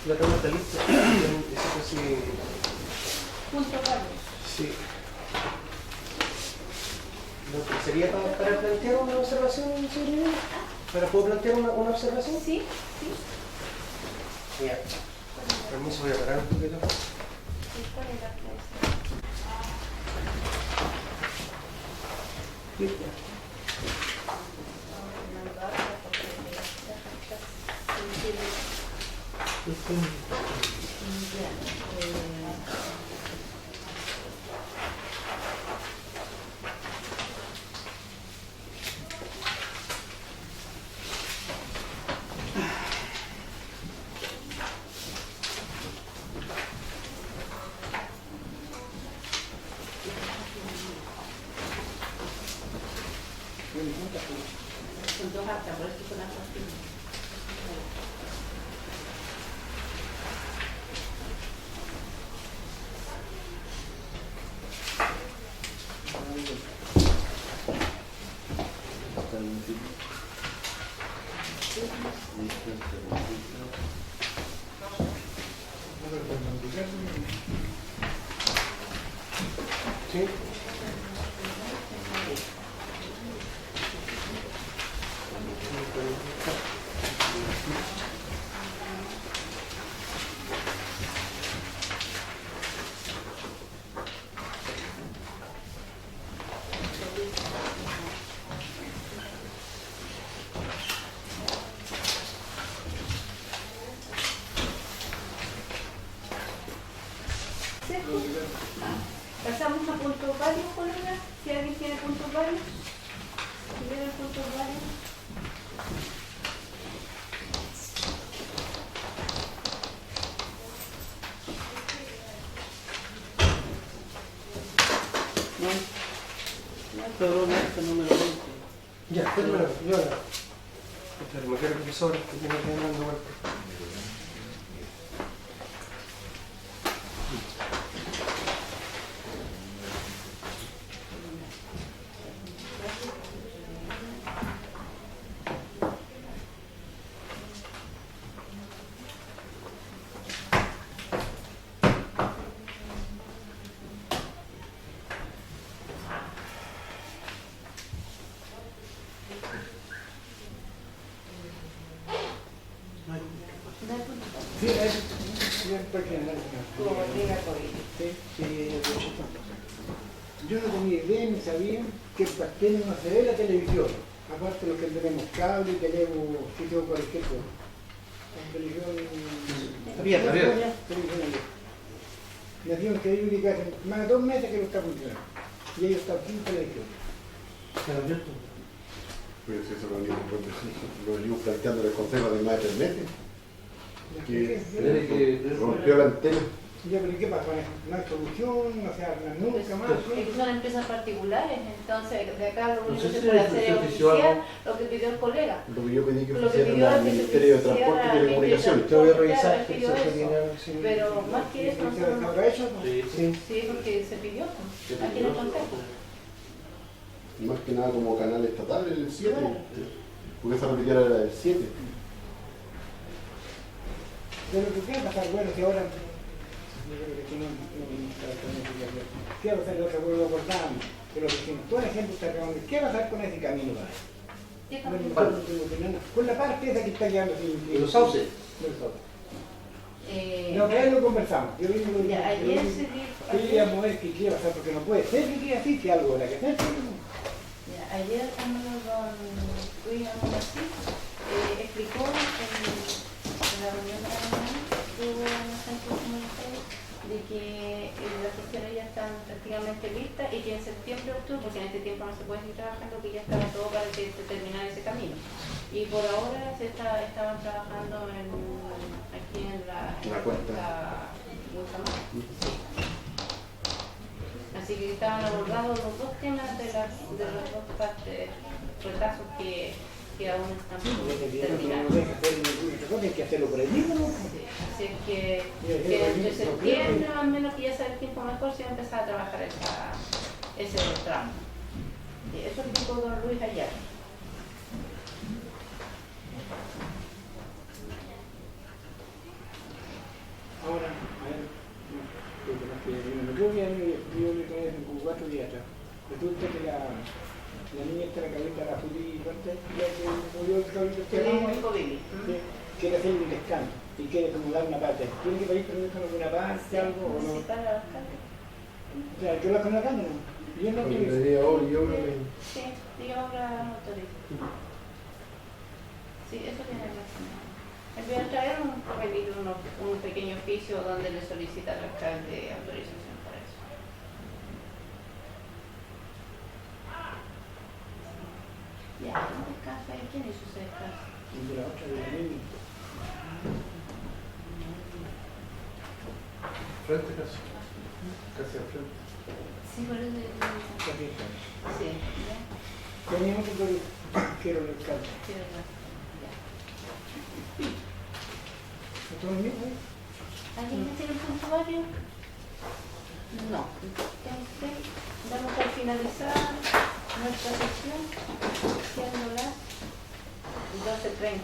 La pregunta lista. Sí. Punto Carlos. Sí. ¿Sería para plantear una observación, señorita? ¿Puedo plantear una observación? Sí, sí. Bien. Permiso, voy a parar un poquito. ¿Cuál era la Son dos actas, por eso son las dos firmas. Sí. Pasamos a puntos varios, colega. Si alguien tiene puntos varios. Si tiene puntos varios. Pero no, número 20. Ya, espérame, yo ahora. Me quiero el profesor que tiene que ir dando vueltas. Sí, es porque Como liga COVID. yo no tenía idea ni sabía que el pastel no se ve en la televisión. Aparte de lo que tenemos cable, tenemos sitio cualquier cosa. La televisión Abierta. televisión abierta. Me dijeron que hay que hace más de 2 meses que no está funcionando. Y ellos están sin televisión. Pues eso lo venimos planteando en el Consejo de más de 3 meses. Que rompió la antena. Ya, pero ¿qué pasa? No hay solución, no se habla nunca más. Es que son empresas particulares, entonces de acá lo único sé que se si puede la hacer es institución oficiar pidió lo que pidió el colega. Lo que yo pedí que Lo que pusieran pidió al es que se Ministerio de pusiera Transporte y al Telecomunicaciones. Te voy a Claro, revisar él que pidió eso se eso. viene a decir. Pero más que eso, nosotros no. ¿Habrá hecho? Sí. Sí, porque se pidió aquí en el consejo. Y más que nada como canal estatal, el 7. Claro. Porque esa repetida era el 7. Pero ¿qué va a pasar? Bueno, que ahora... ¿Qué va a pasar? Otra vuelvo a acordar. Pero toda la gente está acabando. ¿Qué va a pasar con ese camino? ¿Qué Bueno, camino? con la parte esa que está quedando sin... Los sauces. No, que ahí lo conversamos. Yo vine Ya, ayer se dijo. queríamos ver qué iba a pasar, porque no puede ser que quede así, si algo era que hacer. Ya, ayer cuando don Luis así, explicó en la reunión de la mañana que hubo en el centro comunitario de que las gestiones ya están prácticamente listas y que en septiembre, octubre, porque en este tiempo no se puede seguir trabajando, que ya estaba todo para que se terminara ese camino. Y por ahora estaban trabajando aquí en la cuenta Ultramar. Así que estaban abordados los dos temas de las dos partes, retazos que aún están por terminar. Hay que hacerlo por el mismo, ¿no? Sí, así es que entre septiembre, al menos que ya sea el tiempo mejor, se va a empezar a trabajar ese tramo. Y eso explicó don Luis ayer. Ahora, a ver, yo creo que yo le traje como 4 días atrás. Resulta que la niña esta, la cabrita, la Juli, la que murió el cabrito que quiere hacer un descanso y quiere como dar una parte. ¿Tiene que pedir permiso en alguna parte, algo o no? Sí, para la alcalde. O sea, yo la conozco, ¿no? Y él no Oye, quiere. le di ahora y yo creo que... Sí, digamos la autoridad. Sí, eso tiene razón. El voy a traer un papelito, un pequeño oficio donde le solicita al alcalde autorización para eso. Ya, ¿dónde descansa? ¿Quién hizo ese descanso? De la otra de la niña. Frente casi al frente. Sí, por eso sí, ya. Teníamos que quiero el alcalde. Sí, verdad. Ya. ¿Esto es mío? ¿Alguien me tiene un puntuario? No. Entonces, vamos a finalizar nuestra sesión siendo las 12:30.